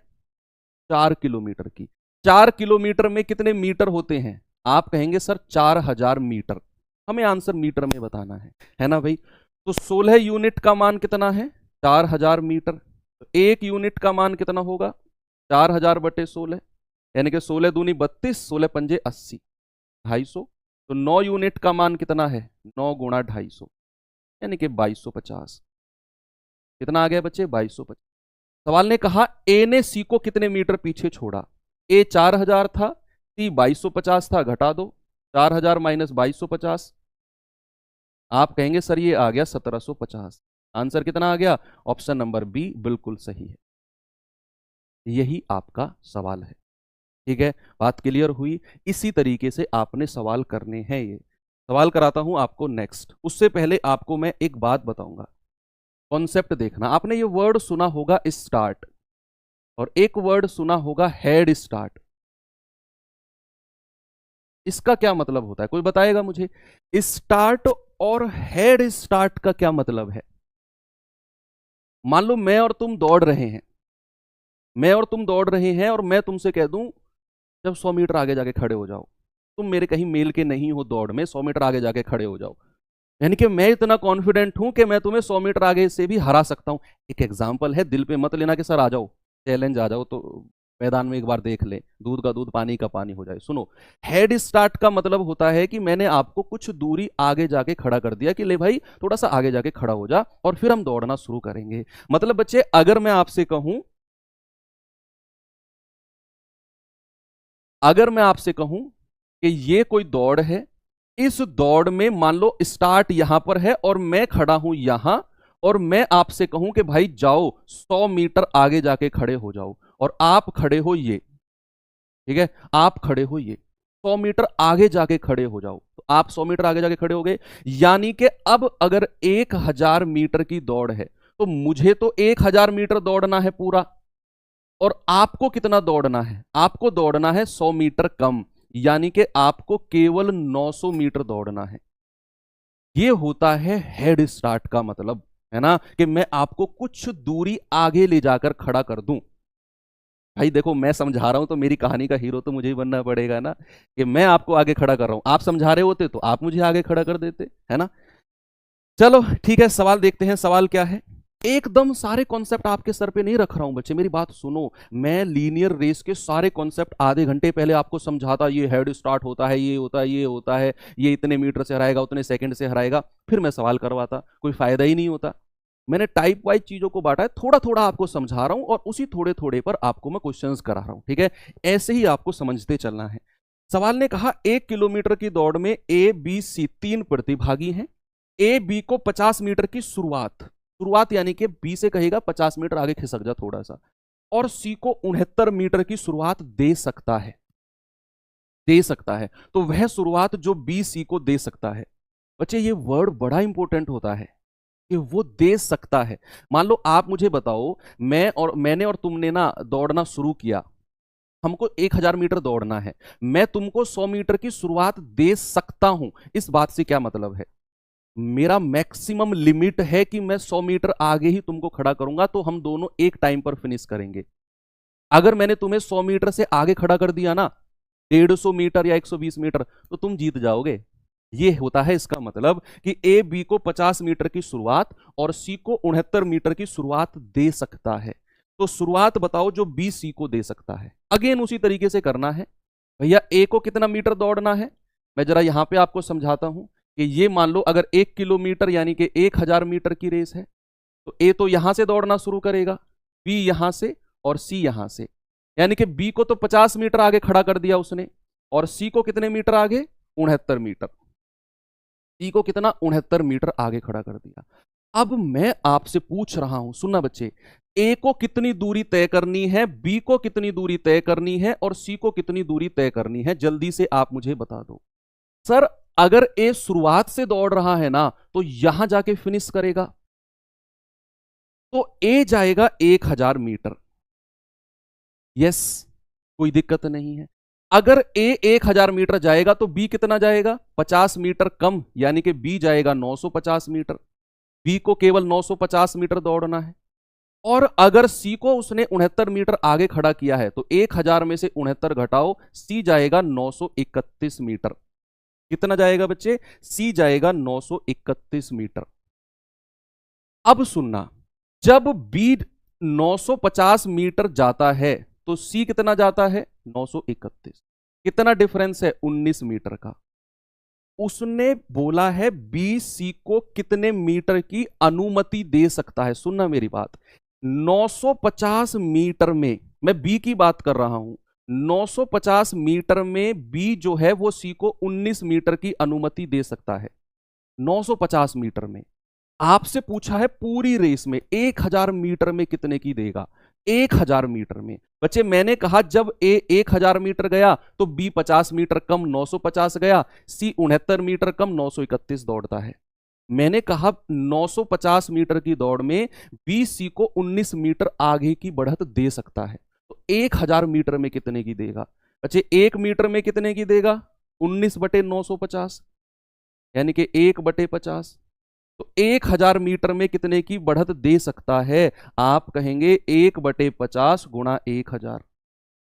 4 किलोमीटर की। 4 किलोमीटर में कितने मीटर होते हैं? आप कहेंगे सर 4000 मीटर, हमें आंसर मीटर में बताना है ना भाई। तो 16 यूनिट का मान कितना है? 4000 मीटर। तो 1 यूनिट का मान कितना होगा? 4000 बटे 16, यानी कि 16 दूनी 32, 16 पंजे 80, 250। तो 9 यूनिट का मान कितना है? 9 गुणा 250, यानी कि 2250। कितना आ गया बच्चे? 2250। सवाल ने कहा ए ने सी को कितने मीटर पीछे छोड़ा। ए 4000 था, सी 2250 था, घटा दो 4000 माइनस 2250। आप कहेंगे सर ये आ गया 1750। आंसर कितना आ गया? ऑप्शन नंबर बी बिल्कुल सही है। यही आपका सवाल है। ठीक है, बात क्लियर हुई। इसी तरीके से आपने सवाल करने हैं। ये सवाल कराता हूं आपको नेक्स्ट। उससे पहले आपको मैं एक बात बताऊंगा, कॉन्सेप्ट देखना। आपने ये वर्ड सुना होगा स्टार्ट, और एक वर्ड सुना होगा हेड स्टार्ट। इसका क्या मतलब होता है? कोई बताएगा मुझे? स्टार्ट और हेड स्टार्ट का क्या मतलब है? मान लो मैं और तुम दौड़ रहे हैं, मैं और तुम दौड़ रहे हैं, और मैं तुमसे कह दूं जब 100 मीटर आगे जाके खड़े हो जाओ। तुम मेरे कहीं मेल के नहीं हो दौड़ में, 100 मीटर आगे जाके खड़े हो जाओ, यानी कि मैं इतना कॉन्फिडेंट हूं कि मैं तुम्हें 100 मीटर आगे से भी हरा सकता हूं। एक एग्जांपल है, दिल पे मत लेना कि सर आ जाओ, चैलेंज आ जाओ तो मैदान में एक बार देख ले, दूध का दूध पानी का पानी हो जाए। सुनो, हेड स्टार्ट का मतलब होता है कि मैंने आपको कुछ दूरी आगे जाके खड़ा कर दिया कि ले भाई थोड़ा सा आगे जाके खड़ा हो जा और फिर हम दौड़ना शुरू करेंगे। मतलब बच्चे अगर मैं आपसे कहूं, कि ये कोई दौड़ है, इस दौड़ में मान लो स्टार्ट यहां पर है और मैं खड़ा हूं यहां, और मैं आपसे कहूं कि भाई जाओ 100 मीटर आगे जाके खड़े हो जाओ, और आप खड़े हो ये, ठीक है, आप खड़े हो ये 100 मीटर आगे जाके खड़े हो जाओ, तो आप 100 मीटर आगे जाके खड़े हो गए। यानी कि अब अगर 1000 मीटर की दौड़ है तो मुझे तो 1000 मीटर दौड़ना है पूरा, और आपको कितना दौड़ना है, आपको दौड़ना है 100 मीटर कम, यानी कि आपको केवल 900 मीटर दौड़ना है। ये होता है हेड स्टार्ट का मतलब, है ना, कि मैं आपको कुछ दूरी आगे ले जाकर खड़ा कर दूं। भाई देखो मैं समझा रहा हूं तो मेरी कहानी का हीरो तो मुझे ही बनना पड़ेगा ना, कि मैं आपको आगे खड़ा कर रहा हूं, आप समझा रहे होते तो आप मुझे आगे खड़ा कर देते, है ना। चलो ठीक है, सवाल देखते हैं, सवाल क्या है। एकदम सारे कॉन्सेप्ट आपके सर पे नहीं रख रहा हूं बच्चे, मेरी बात सुनो। मैं लीनियर रेस के सारे कॉन्सेप्ट आधे घंटे पहले आपको समझाता, ये हेड स्टार्ट होता है, ये होता है, ये होता है, ये इतने मीटर से हराएगा, उतने सेकंड से हराएगा, फिर मैं सवाल करवाता, कोई फायदा ही नहीं होता। मैंने टाइप वाइज चीजों को बांटा है, थोड़ा थोड़ा आपको समझा रहा हूं और उसी थोड़े थोड़े पर आपको मैं क्वेश्चंस करा रहा हूं, ठीक है। ऐसे ही आपको समझते चलना है। सवाल ने कहा 1 किलोमीटर की दौड़ में ए बी सी 3 प्रतिभागी हैं। ए बी को 50 मीटर की शुरुआत यानी कि बी से कहेगा 50 मीटर आगे खिसक जा थोड़ा सा, और सी को 69 मीटर की शुरुआत दे सकता है। तो वह शुरुआत जो बी सी को दे सकता है, बच्चे ये वर्ड बड़ा इंपॉर्टेंट होता है कि वो दे सकता है। मान लो आप मुझे बताओ, मैंने और तुमने ना दौड़ना शुरू किया, हमको 1000 मीटर दौड़ना है, मैं तुमको 100 मीटर की शुरुआत दे सकता हूं। इस बात से क्या मतलब है, मेरा मैक्सिमम लिमिट है कि मैं 100 मीटर आगे ही तुमको खड़ा करूंगा, तो हम दोनों एक टाइम पर फिनिश करेंगे। अगर मैंने तुम्हें 100 मीटर से आगे खड़ा कर दिया ना, 150 मीटर या 120 मीटर, तो तुम जीत जाओगे। ये होता है इसका मतलब कि ए बी को 50 मीटर की शुरुआत और सी को 69 मीटर की शुरुआत दे सकता है। तो शुरुआत बताओ जो बी सी को दे सकता है। अगेन उसी तरीके से करना है। भैया ए को कितना मीटर दौड़ना है, मैं जरा यहां पे आपको समझाता हूं कि ये मान लो अगर 1 किलोमीटर यानी कि 1000 मीटर की रेस है, तो ए तो यहां से दौड़ना शुरू करेगा, बी यहां से और सी यहां से। यानी कि बी को तो 50 मीटर आगे खड़ा कर दिया उसने, और सी को कितने मीटर आगे, 69 मीटर। सी को कितना, 69 मीटर आगे खड़ा कर दिया। अब मैं आपसे पूछ रहा हूं, सुनना बच्चे, ए को कितनी दूरी तय करनी है, बी को कितनी दूरी तय करनी है, और सी को कितनी दूरी तय करनी है, जल्दी से आप मुझे बता दो। सर अगर ए शुरुआत से दौड़ रहा है ना, तो यहां जाके फिनिश करेगा, तो ए जाएगा 1000 मीटर। यस, कोई दिक्कत नहीं है। अगर ए 1000 मीटर जाएगा तो बी कितना जाएगा, 50 मीटर कम, यानी कि बी जाएगा 950 मीटर। बी को केवल 950 मीटर दौड़ना है। और अगर सी को उसने 69 मीटर आगे खड़ा किया है, तो 1000 में से 69 घटाओ, सी जाएगा 931 मीटर। कितना जाएगा बच्चे, सी जाएगा 931 मीटर। अब सुनना, जब बी 950 मीटर जाता है तो सी कितना जाता है, 931। कितना डिफरेंस है, 19 मीटर का। उसने बोला है बी सी को कितने मीटर की अनुमति दे सकता है। सुनना मेरी बात, 950 मीटर में, मैं बी की बात कर रहा हूं, 950 मीटर में बी जो है वो सी को 19 मीटर की अनुमति दे सकता है। 950 मीटर में आपसे पूछा है पूरी रेस में 1000 मीटर में कितने की देगा। 1000 मीटर में बच्चे मैंने कहा जब ए 1000 मीटर गया तो बी 50 मीटर कम 950 गया, सी 69 मीटर कम 931 दौड़ता है। मैंने कहा 950 मीटर की दौड़ में बी सी को 19 मीटर आगे की बढ़त दे सकता है। तो 1000 मीटर में कितने की देगा बच्चे, 1 मीटर में कितने की देगा, 19/950, यानी कि 1/50। तो 1000 मीटर में कितने की बढ़त दे सकता है, आप कहेंगे 1/50 गुणा 1000,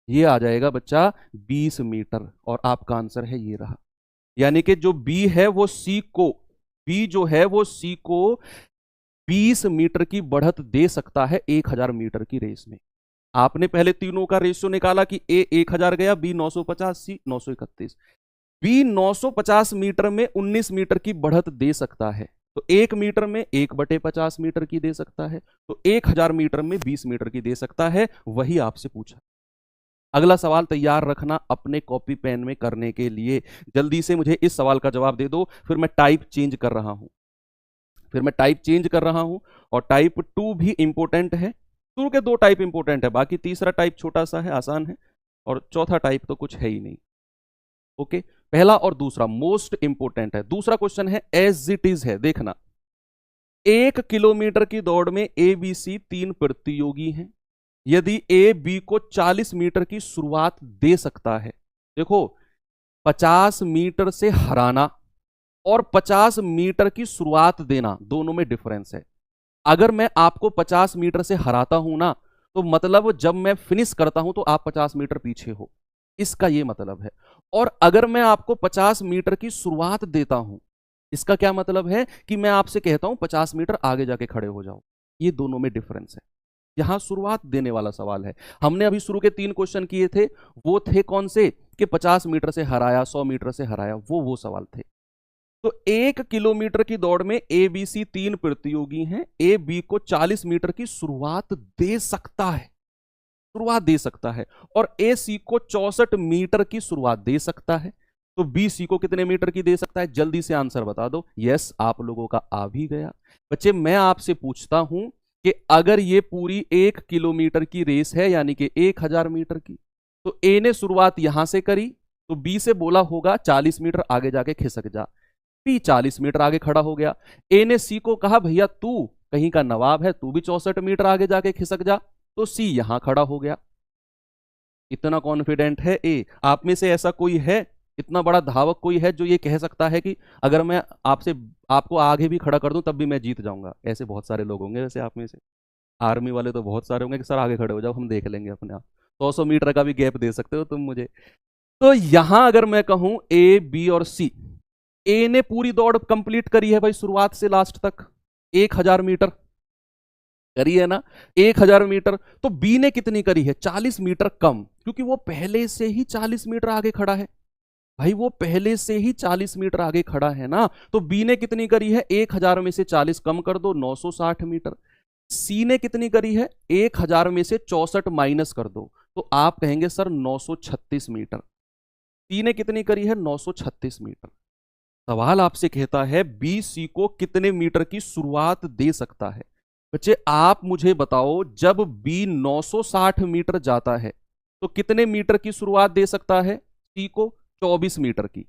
ये आ जाएगा बच्चा 20 मीटर। और आपका आंसर है ये रहा। यानी कि जो बी है वो सी को, बी जो है वो सी को 20 मीटर की बढ़त दे सकता है 1000 मीटर की रेस में। आपने पहले तीनों का रेशियो निकाला कि ए 1000 गया, बी 950, सी 931। बी 950 मीटर में 19 मीटर की बढ़त दे सकता है, तो 1 मीटर में 1/50 मीटर की दे सकता है, तो 1000 मीटर में 20 मीटर की दे सकता है। वही आपसे पूछा। अगला सवाल तैयार रखना अपने कॉपी पेन में करने के लिए। जल्दी से मुझे इस सवाल का जवाब दे दो, फिर मैं टाइप चेंज कर रहा हूं। और टाइप 2 भी इंपॉर्टेंट है। शुरू के 2 टाइप इंपॉर्टेंट है, बाकी तीसरा टाइप छोटा सा है, आसान है, और चौथा टाइप तो कुछ है ही नहीं। ओके, पहला और दूसरा मोस्ट इंपॉर्टेंट है। दूसरा क्वेश्चन है एज इट इज है, देखना। 1 किलोमीटर की दौड़ में ए बी सी 3 प्रतियोगी हैं। यदि ए बी को 40 मीटर की शुरुआत दे सकता है, देखो 50 मीटर से हराना और 50 मीटर की शुरुआत देना, दोनों में डिफरेंस है। अगर मैं आपको 50 मीटर से हराता हूं ना, तो मतलब जब मैं फिनिश करता हूं तो आप 50 मीटर पीछे हो, इसका यह मतलब है। और अगर मैं आपको 50 मीटर की शुरुआत देता हूं, इसका क्या मतलब है कि मैं आपसे कहता हूं 50 मीटर आगे जाके खड़े हो जाओ। ये दोनों में डिफरेंस है। यहां शुरुआत देने वाला सवाल है। हमने अभी शुरू के 3 क्वेश्चन किए थे, वो थे कौन से कि 50 मीटर से हराया, 100 मीटर से हराया, वो सवाल थे। तो 1 किलोमीटर की दौड़ में ए बी सी 3 प्रतियोगी हैं। ए बी को 40 मीटर की शुरुआत दे सकता है, और ए सी को 64 मीटर की शुरुआत दे सकता है। तो बी सी को कितने मीटर की दे सकता है? जल्दी से आंसर बता दो। यस, आप लोगों का आ भी गया। बच्चे मैं आपसे पूछता हूं कि अगर ये पूरी 1 किलोमीटर की रेस है, यानी कि 1000 मीटर की, तो ए ने शुरुआत यहां से करी, तो बी से बोला होगा 40 मीटर आगे जाके खिसक जा। बी 40 मीटर आगे खड़ा हो गया। ए ने सी को कहा भैया तू कहीं का नवाब है, तू भी 64 मीटर आगे जाके खिसक जा, तो सी यहां खड़ा हो गया। इतना कॉन्फिडेंट है ए। आप में से ऐसा कोई है, इतना बड़ा धावक कोई है जो ये कह सकता है कि अगर मैं आपको आगे भी खड़ा कर दूं तब भी मैं जीत जाऊंगा? ऐसे बहुत सारे लोग होंगे वैसे आप में से। आर्मी वाले तो बहुत सारे होंगे कि सर आगे खड़े हो जाओ, हम देख लेंगे अपने आप। 100 मीटर का भी गैप दे सकते हो तुम मुझे। तो यहां अगर मैं कहूं ए बी और सी, ए ने पूरी दौड़ कंप्लीट करी है भाई, शुरुआत से लास्ट तक 1000 मीटर करी है ना, 1000 मीटर। तो बी ने कितनी करी है? 40 मीटर कम, क्योंकि वो पहले से ही 40 मीटर आगे खड़ा है भाई, वो पहले से ही 40 मीटर आगे खड़ा है ना। तो बी ने कितनी करी है? 1000 में से 40 कम कर दो, 960 मीटर। सी ने कितनी करी है? 1000 में से 64 माइनस कर दो, तो आप कहेंगे सर 936 मीटर। सी ने कितनी करी है? 936 मीटर। सवाल आपसे कहता है बी सी को कितने मीटर की शुरुआत दे सकता है। बच्चे आप मुझे बताओ, जब बी 960 मीटर जाता है तो कितने मीटर की शुरुआत दे सकता है सी को? 24 मीटर की,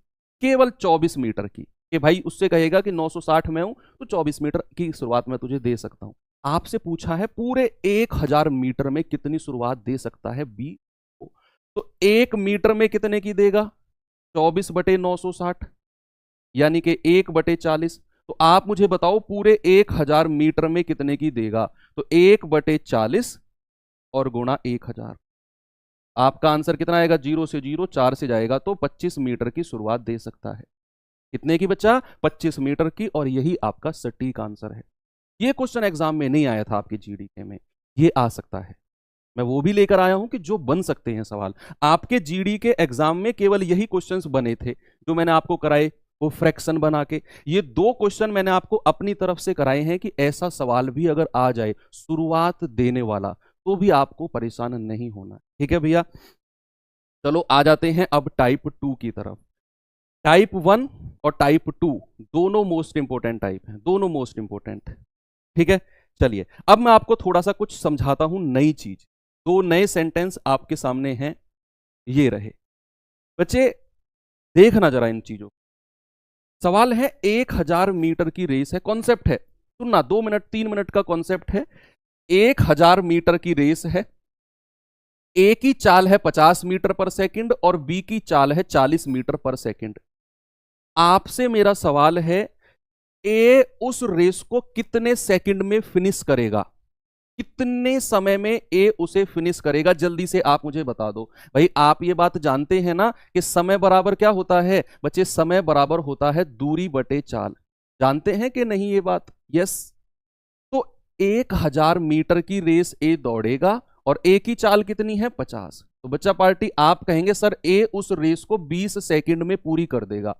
केवल 24 मीटर की। कि भाई उससे कहेगा कि 960 में हूं तो 24 मीटर की शुरुआत में तुझे दे सकता हूं। आपसे पूछा है पूरे 1000 मीटर में कितनी शुरुआत दे सकता है बी को, तो 1 मीटर में कितने की देगा? 24/960, यानी कि 1/40। तो आप मुझे बताओ पूरे 1000 मीटर में कितने की देगा? तो 1/40 और गुणा 1000। आपका आंसर कितना आएगा? 0 से 0, 4 से जाएगा तो 25 मीटर की शुरुआत दे सकता है। कितने की बच्चा? 25 मीटर की। और यही आपका सटीक आंसर है। ये क्वेश्चन एग्जाम में नहीं आया था आपके जीडीके में, ये आ सकता है। मैं वो भी लेकर आया हूं कि जो बन सकते हैं सवाल। आपके जीडी के एग्जाम में केवल यही क्वेश्चंस बने थे जो मैंने आपको कराए, वो फ्रैक्शन बना के। ये 2 क्वेश्चन मैंने आपको अपनी तरफ से कराए हैं कि ऐसा सवाल भी अगर आ जाए शुरुआत देने वाला, तो भी आपको परेशान नहीं होना। ठीक है भैया, चलो आ जाते हैं अब टाइप 2 की तरफ। टाइप 1 और टाइप 2 दोनों मोस्ट इंपोर्टेंट टाइप हैं, दोनों मोस्ट इंपोर्टेंट। ठीक है, चलिए अब मैं आपको थोड़ा सा कुछ समझाता हूं, नई चीज। 2 नए सेंटेंस आपके सामने हैं, ये रहे। बच्चे देखना जरा इन चीजों। सवाल है 1000 मीटर की रेस है, कॉन्सेप्ट है, सुनना, 2 मिनट 3 मिनट का कॉन्सेप्ट है। 1000 मीटर की रेस है, ए की चाल है 50 मीटर पर सेकंड और बी की चाल है 40 मीटर पर सेकंड। आपसे मेरा सवाल है, ए उस रेस को कितने सेकंड में फिनिश करेगा? कितने समय में ए उसे फिनिश करेगा? जल्दी से आप मुझे बता दो भाई। आप ये बात जानते हैं ना कि समय बराबर क्या होता है बच्चे? समय बराबर होता है दूरी बटे चाल। जानते हैं कि नहीं ये बात? यस। तो 1000 मीटर की रेस ए दौड़ेगा और ए की चाल कितनी है 50। तो बच्चा पार्टी आप कहेंगे सर ए उस रेस को 20 सेकंड में पूरी कर देगा,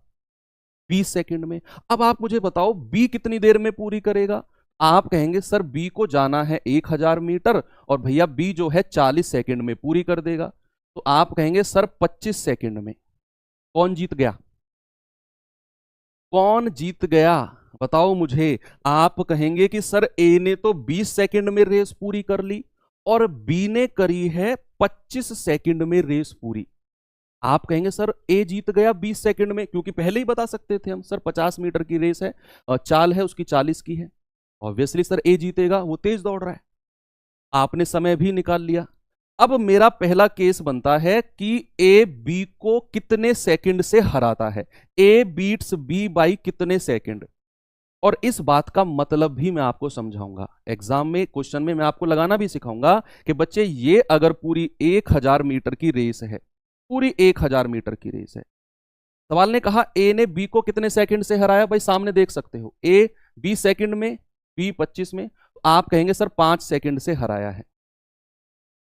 20 सेकंड में। अब आप मुझे बताओ बी कितनी देर में पूरी करेगा। आप कहेंगे सर बी को जाना है 1000 मीटर और भैया बी जो है 40 सेकंड में पूरी कर देगा। तो आप कहेंगे सर 25 सेकंड में। कौन जीत गया, कौन जीत गया बताओ मुझे। आप कहेंगे कि सर ए ने तो 20 सेकंड में रेस पूरी कर ली और बी ने करी है 25 सेकंड में रेस पूरी। आप कहेंगे सर ए जीत गया 20 सेकंड में, क्योंकि पहले ही बता सकते थे हम सर 50 मीटर की रेस है और चाल है उसकी 40 की है, ऑब्वियसली सर ए जीतेगा, वो तेज दौड़ रहा है। आपने समय भी निकाल लिया। अब मेरा पहला केस बनता है कि ए बी को कितने सेकंड से हराता है, ए बीट्स बी बाई कितने सेकंड। और इस बात का मतलब भी मैं आपको समझाऊंगा एग्जाम में, क्वेश्चन में मैं आपको लगाना भी सिखाऊंगा कि बच्चे ये अगर पूरी 1000 मीटर की रेस है, पूरी 1000 मीटर की रेस है, सवाल ने कहा ए ने बी को कितने सेकंड से हराया, भाई सामने देख सकते हो, ए 20 सेकंड में, बी 25 में। तो आप कहेंगे सर 5 सेकंड से हराया है।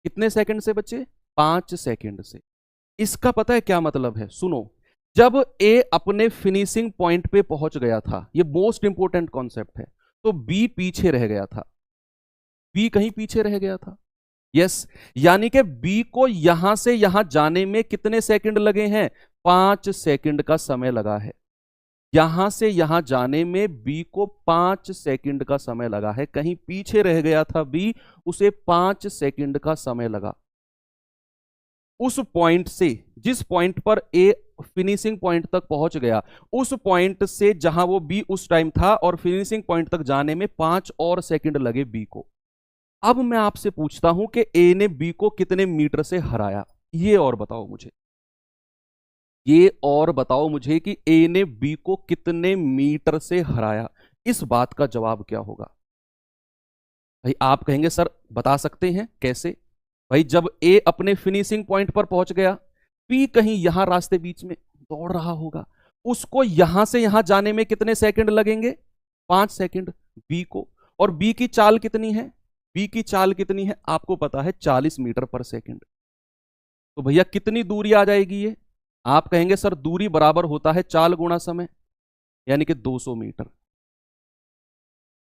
कितने सेकंड से बच्चे, 5 सेकंड से। इसका पता है क्या मतलब है, सुनो। जब ए अपने फिनिशिंग पॉइंट पे पहुंच गया था, ये मोस्ट इंपोर्टेंट कॉन्सेप्ट है, तो बी पीछे रह गया था, बी कहीं पीछे रह गया था। यस, यानी कि बी को यहां से यहां जाने में कितने सेकंड लगे हैं, 5 सेकंड का समय लगा है। यहां से यहां जाने में बी को 5 सेकंड का समय लगा है, कहीं पीछे रह गया था बी, उसे 5 सेकंड का समय लगा। उस पॉइंट से, जिस पॉइंट पर ए फिनिशिंग पॉइंट तक पहुंच गया, उस पॉइंट से जहां वो बी उस टाइम था और फिनिशिंग पॉइंट तक जाने में 5 और सेकंड लगे बी को। अब मैं आपसे पूछता हूं कि ए ने बी को कितने मीटर से हराया, ये और बताओ मुझे, ये और बताओ मुझे कि ए ने बी को कितने मीटर से हराया। इस बात का जवाब क्या होगा भाई। आप कहेंगे सर बता सकते हैं कैसे। भाई जब ए अपने फिनिशिंग पॉइंट पर पहुंच गया, बी कहीं यहां रास्ते बीच में दौड़ रहा होगा, उसको यहां से यहां जाने में कितने सेकंड लगेंगे, 5 सेकंड बी को। और बी की चाल कितनी है, बी की चाल कितनी है आपको पता है, 40 मीटर पर सेकंड। तो भैया कितनी दूरी आ जाएगी ये, आप कहेंगे सर दूरी बराबर होता है चाल गुणा समय, यानी कि 200 मीटर।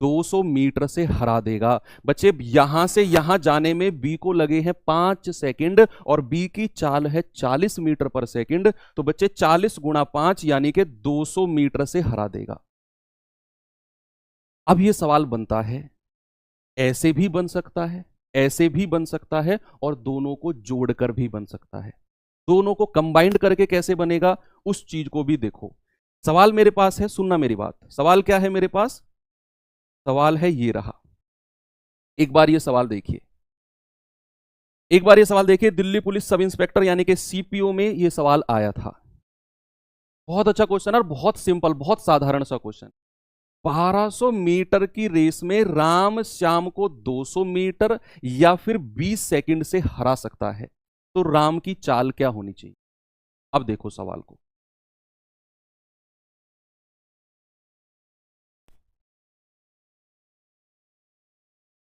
200 मीटर से हरा देगा। बच्चे यहां से यहां जाने में बी को लगे हैं 5 सेकंड और बी की चाल है 40 मीटर पर सेकंड। तो बच्चे 40 गुणा 5 यानी कि 200 मीटर से हरा देगा। अब यह सवाल बनता है, ऐसे भी बन सकता है, ऐसे भी बन सकता है और दोनों को जोड़कर भी बन सकता है। दोनों को कंबाइंड करके कैसे बनेगा उस चीज को भी देखो। सवाल मेरे पास है, सुनना मेरी बात, सवाल क्या है मेरे पास, सवाल है ये रहा। एक बार ये सवाल देखिए, एक बार ये सवाल देखिए, दिल्ली पुलिस सब इंस्पेक्टर यानी कि सीपीओ में ये सवाल आया था। बहुत अच्छा क्वेश्चन है और बहुत सिंपल, बहुत साधारण सा क्वेश्चन। 1200 मीटर की रेस में राम श्याम को 200 मीटर या फिर 20 सेकंड से हरा सकता है, तो राम की चाल क्या होनी चाहिए। अब देखो सवाल को,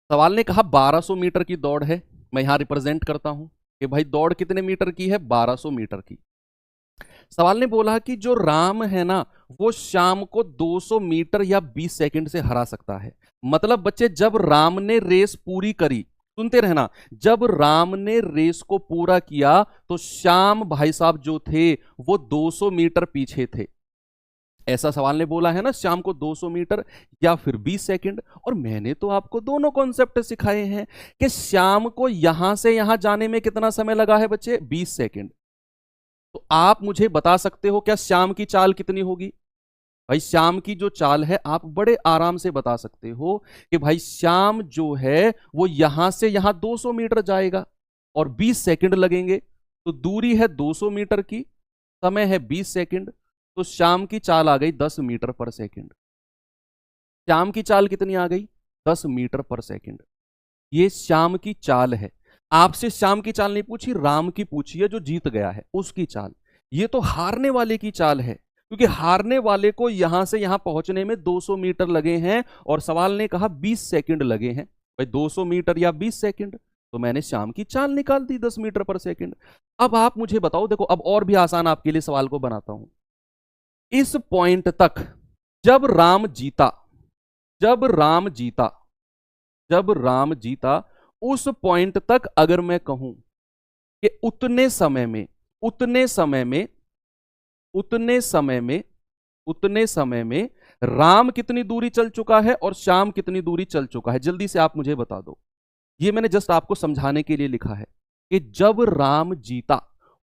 सवाल ने कहा 1200 मीटर की दौड़ है, मैं यहां रिप्रेजेंट करता हूं कि भाई दौड़ कितने मीटर की है, 1200 मीटर की। सवाल ने बोला कि जो राम है ना, वो श्याम को 200 मीटर या 20 सेकंड से हरा सकता है। मतलब बच्चे जब राम ने रेस पूरी करी, सुनते रहना, जब राम ने रेस को पूरा किया तो श्याम भाई साहब जो थे वो 200 मीटर पीछे थे। ऐसा सवाल ने बोला है ना, श्याम को 200 मीटर या फिर 20 सेकंड। और मैंने तो आपको दोनों कॉन्सेप्ट सिखाए हैं कि श्याम को यहां से यहां जाने में कितना समय लगा है बच्चे, 20 सेकंड। तो आप मुझे बता सकते हो क्या श्याम की चाल कितनी होगी। भाई श्याम की जो चाल है आप बड़े आराम से बता सकते हो कि भाई श्याम जो है वो यहां से यहां 200 मीटर जाएगा और 20 सेकंड लगेंगे। तो दूरी है 200 मीटर की, समय है 20 सेकंड, तो श्याम की चाल आ गई 10 मीटर पर सेकंड। श्याम की चाल कितनी आ गई, 10 मीटर पर सेकंड। ये श्याम की चाल है। आपसे श्याम की चाल नहीं पूछी, राम की पूछी है जो जीत गया है उसकी चाल। ये तो हारने वाले की चाल है, क्योंकि हारने वाले को यहां से यहां पहुंचने में 200 मीटर लगे हैं और सवाल ने कहा 20 सेकंड लगे हैं। भाई 200 मीटर या 20 सेकंड, तो मैंने श्याम की चाल निकाल दी 10 मीटर पर सेकंड। अब आप मुझे बताओ, देखो अब और भी आसान आपके लिए सवाल को बनाता हूं। इस पॉइंट तक जब राम जीता, जब राम जीता, जब राम जीता, उस पॉइंट तक अगर मैं कहूं कि उतने समय में, उतने समय में, उतने समय में, उतने समय में राम कितनी दूरी चल चुका है और श्याम कितनी दूरी चल चुका है, जल्दी से आप मुझे बता दो। ये मैंने जस्ट आपको समझाने के लिए लिखा है कि जब राम जीता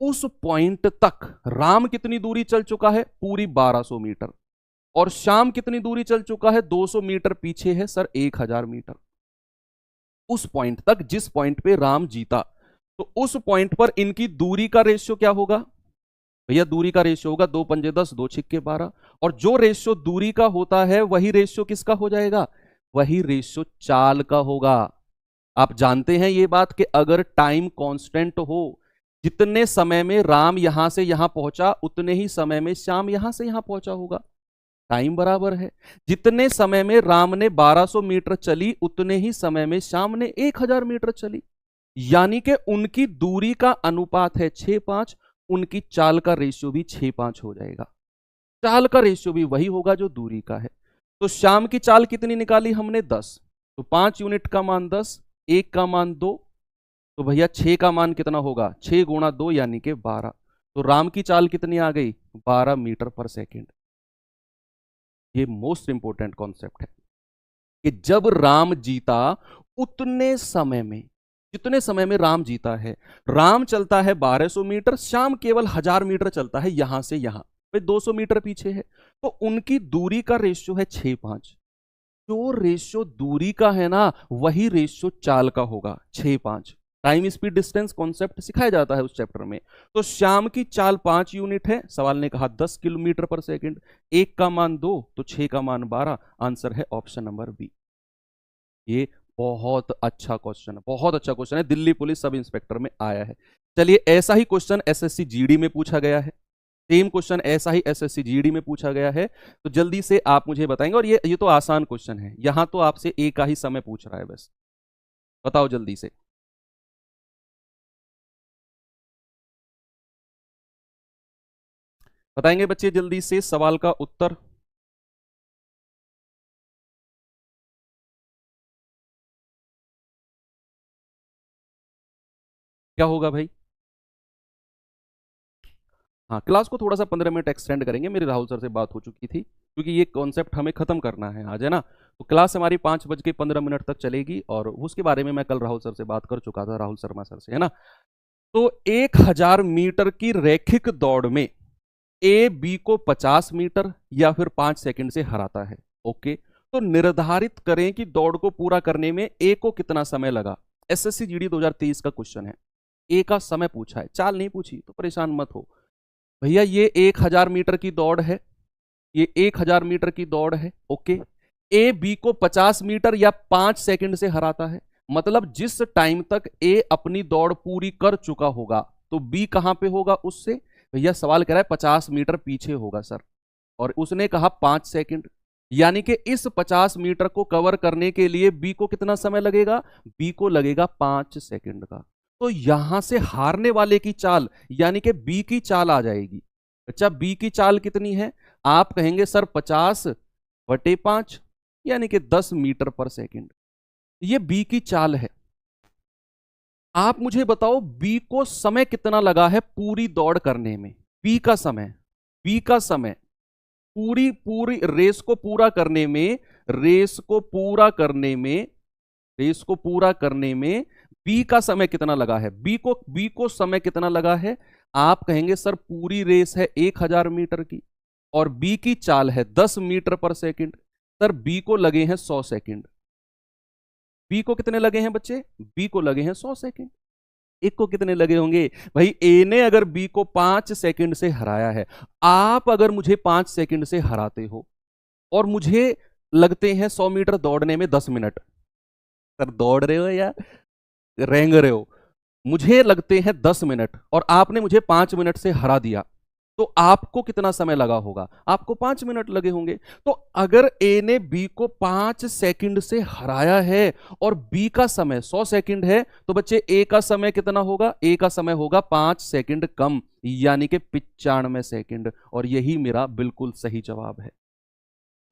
उस पॉइंट तक राम कितनी दूरी चल चुका है, पूरी 1200 मीटर, और श्याम कितनी दूरी चल चुका है, 200 मीटर पीछे है सर, 1000 मीटर। उस पॉइंट तक, जिस पॉइंट पे राम जीता, तो उस पॉइंट पर इनकी दूरी का रेशियो क्या होगा भैया? दूरी का रेशियो होगा 2 पंजे 10, 2 छिक्के 12, और जो रेशियो दूरी का होता है वही रेशियो किसका हो जाएगा? वही रेशियो चाल का होगा। आप जानते हैं ये बात कि अगर टाइम कांस्टेंट हो, जितने समय में राम यहां से यहां पहुंचा उतने ही समय में श्याम यहां से यहां पहुंचा होगा, टाइम बराबर है। जितने समय में राम ने 1200 मीटर चली उतने ही समय में श्याम ने 1000 मीटर चली, यानी कि उनकी दूरी का अनुपात है 6:5, उनकी चाल का रेशियो भी 6:5 हो जाएगा। चाल का रेशियो भी वही होगा जो दूरी का है। तो श्याम की चाल कितनी निकाली हमने? 10, तो 5 यूनिट का मान 10, 1 का मान 2, तो भैया 6 का मान कितना होगा? 6 गुणा 2 यानी कि 12। तो राम की चाल कितनी आ गई? 12 मीटर पर सेकेंड। ये मोस्ट इंपॉर्टेंट कॉन्सेप्ट है कि जब राम जीता उतने समय में, जितने समय में राम जीता है, राम चलता है 1200 मीटर, श्याम केवल 1000 मीटर चलता है यहां से यहां, वे 200 मीटर पीछे है, तो उनकी दूरी का रेशियो है 6:5। जो रेशियो दूरी का है ना, वही रेशियो चाल का होगा, 6:5। टाइम स्पीड डिस्टेंस कॉन्सेप्ट सिखाया जाता है उस चैप्टर में। तो श्याम की चाल 5 यूनिट है, सवाल ने कहा 10 किलोमीटर पर सेकंड, 1 का मान 2, तो 6 का मान 12। आंसर है ऑप्शन नंबर बी। ये बहुत अच्छा क्वेश्चन है, बहुत अच्छा क्वेश्चन है, दिल्ली पुलिस सब इंस्पेक्टर में आया है। चलिए, ऐसा ही क्वेश्चन एसएससी जीडी में पूछा गया है, सेम क्वेश्चन ऐसा ही एसएससी जीडी में पूछा गया है। तो जल्दी से आप मुझे बताएंगे, और ये तो आसान क्वेश्चन है, यहां तो आपसे एक का ही समय पूछ रहा है बस, बताओ जल्दी से। बताएंगे बच्चे जल्दी से सवाल का उत्तर? क्या होगा भाई? हाँ, क्लास को थोड़ा सा 15 मिनट एक्सटेंड करेंगे, मेरी राहुल सर से बात हो चुकी थी, क्योंकि ये कॉन्सेप्ट हमें खत्म करना है आज, है ना। तो क्लास हमारी 5:15 तक चलेगी, और उसके बारे में मैं कल राहुल सर से बात कर चुका था, राहुल शर्मा सर से, है ना। तो 1000 मीटर की रैखिक दौड़ में ए बी को 50 मीटर या फिर 5 सेकंड से हराता है। ओके, तो निर्धारित करें कि दौड़ को पूरा करने में ए को कितना समय लगा। एसएससी जीडी 2023 का क्वेश्चन है, ए का समय पूछा है, चाल नहीं पूछी, तो परेशान मत हो भैया। ये 1000 मीटर की दौड़ है, ये 1000 मीटर की दौड़ है। ओके, ए बी को 50 मीटर या 5 सेकंड से हराता है, मतलब जिस टाइम तक ए अपनी दौड़ पूरी कर चुका होगा, तो बी कहां पे होगा उससे? भैया सवाल कह रहा है 50 मीटर पीछे होगा सर, और उसने कहा 5 सेकंड, यानी कि इस 50 मीटर को कवर करने के लिए बी को कितना समय लगेगा? बी को लगेगा 5 सेकंड का। तो यहां से हारने वाले की चाल, यानी कि बी की चाल आ जाएगी। अच्छा, बी की चाल कितनी है? आप कहेंगे सर 50/5, यानी कि 10 मीटर पर सेकंड। ये बी की चाल है। आप मुझे बताओ बी को समय कितना लगा है पूरी दौड़ करने में? बी का समय, बी का समय पूरी पूरी रेस को पूरा करने में, रेस को पूरा करने में, रेस को पूरा करने में बी का समय कितना लगा है? बी को समय कितना लगा है? आप कहेंगे सर पूरी रेस है 1000 मीटर की, और बी की चाल है 10 मीटर पर सेकंड, सर बी को लगे हैं 100 सेकंड। बी को कितने लगे हैं बच्चे? बी को लगे हैं 100 सेकंड। एक को कितने लगे होंगे भाई? ए ने अगर बी को 5 सेकंड से हराया है, आप अगर मुझे 5 सेकंड से हराते हो, और मुझे लगते हैं 100 मीटर दौड़ने में 10 मिनट, सर दौड़ रहे हो या रेंग रहे हो? मुझे लगते हैं 10 मिनट और आपने मुझे 5 मिनट से हरा दिया, तो आपको कितना समय लगा होगा? आपको 5 मिनट लगे होंगे। तो अगर ए ने बी को 5 सेकंड से हराया है और बी का समय 100 सेकंड है, तो बच्चे ए का समय कितना होगा? ए का समय होगा 5 सेकंड कम, यानी कि 95 सेकंड। और यही मेरा बिल्कुल सही जवाब है,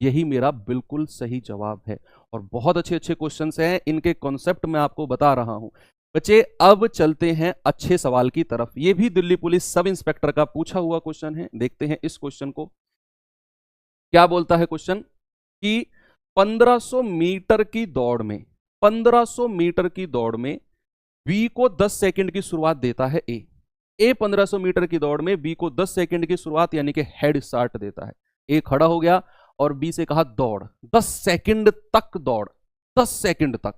यही मेरा बिल्कुल सही जवाब है। और बहुत अच्छे अच्छे क्वेश्चंस हैं, इनके कॉन्सेप्ट मैं आपको बता रहा हूं। बच्चे अब चलते हैं अच्छे सवाल की तरफ। ये भी दिल्ली पुलिस सब इंस्पेक्टर का पूछा हुआ क्वेश्चन है। देखते हैं इस क्वेश्चन को क्या बोलता है क्वेश्चन कि 1500 मीटर की दौड़ में 1500 मीटर की दौड़ में बी को 10 सेकंड की शुरुआत देता है ए 1500 मीटर की दौड़ में बी को 10 सेकंड की शुरुआत यानी कि हेड स्टार्ट देता है। ए खड़ा हो गया और बी से कहा दौड़, 10 सेकंड तक दौड़, 10 सेकंड तक,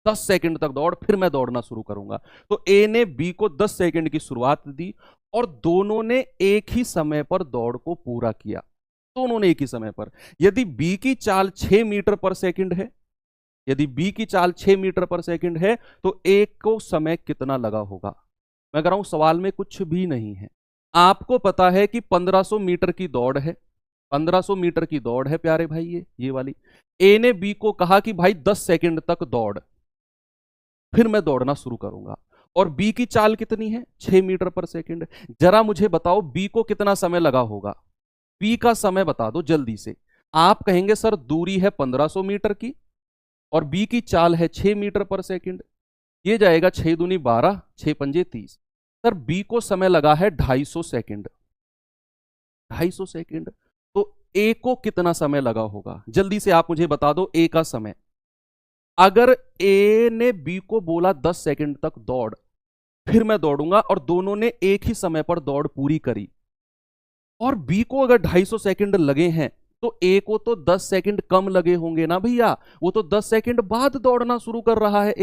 10 सेकंड तक दौड़, फिर मैं दौड़ना शुरू करूंगा। तो ए ने बी को 10 सेकंड की शुरुआत दी और दोनों ने एक ही समय पर दौड़ को पूरा किया, दोनों ने एक ही समय पर। यदि बी की चाल 6 मीटर पर सेकंड है, यदि बी की चाल 6 मीटर पर सेकंड है, तो ए को समय कितना लगा होगा? मैं कह रहा हूं सवाल में कुछ भी नहीं है। आपको पता है कि 1500 मीटर की दौड़ है, 1500 मीटर की दौड़ है प्यारे भाई, ये वाली। ए ने बी को कहा कि भाई 10 सेकंड तक दौड़, फिर मैं दौड़ना शुरू करूंगा। और बी की चाल कितनी है? 6 मीटर पर सेकंड। जरा मुझे बताओ बी को कितना समय लगा होगा? बी का समय बता दो जल्दी से। आप कहेंगे सर दूरी है 1500 मीटर की और बी की चाल है 6 मीटर पर सेकंड, ये जाएगा 6 दूनी 12, 6 पंजे 30। सर बी को समय लगा है 250 सेकंड, 250 सेकंड। तो ए को कितना समय लगा होगा? जल्दी से आप मुझे बता दो ए का समय। अगर ए ने बी को बोला 10 सेकंड तक दौड़, फिर मैं दौड़ूंगा, और दोनों ने एक ही समय पर दौड़ पूरी करी, और बी को अगर 250 सेकंड लगे हैं, तो ए को तो 10 सेकंड कम लगे होंगे ना भैया। वो तो 10 सेकंड बाद दौड़ना शुरू कर रहा है।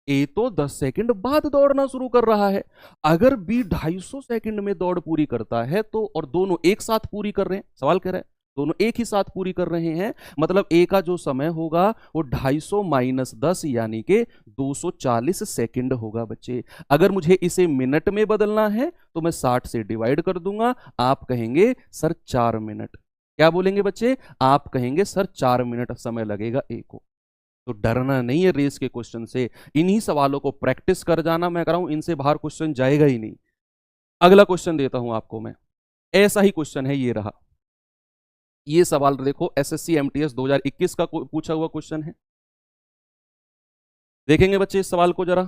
ए तो 10 सेकंड बाद दौड़ना शुरू कर रहा है। अगर बी 250 सेकंड में दौड़ पूरी करता है तो, और दोनों एक साथ पूरी कर रहे हैं, सवाल कह रहा है दोनों एक ही साथ पूरी कर रहे हैं, मतलब ए का जो समय होगा वो 250 माइनस 10 यानी कि 240 सेकंड होगा बच्चे। अगर मुझे इसे मिनट में बदलना है तो मैं 60 से डिवाइड कर दूंगा। आप कहेंगे सर 4 मिनट। क्या बोलेंगे बच्चे? आप कहेंगे सर 4 मिनट समय लगेगा ए को। तो डरना नहीं है रेस के क्वेश्चन से, इन्हीं सवालों को प्रैक्टिस कर जाना। मैं कह रहा हूं इनसे बाहर क्वेश्चन जाएगा ही नहीं। अगला क्वेश्चन देता हूं आपको मैं, ऐसा ही क्वेश्चन है, ये रहा। ये सवाल देखो, एसएससी एमटीएस 2021 का पूछा हुआ क्वेश्चन है। देखेंगे बच्चे इस सवाल को जरा।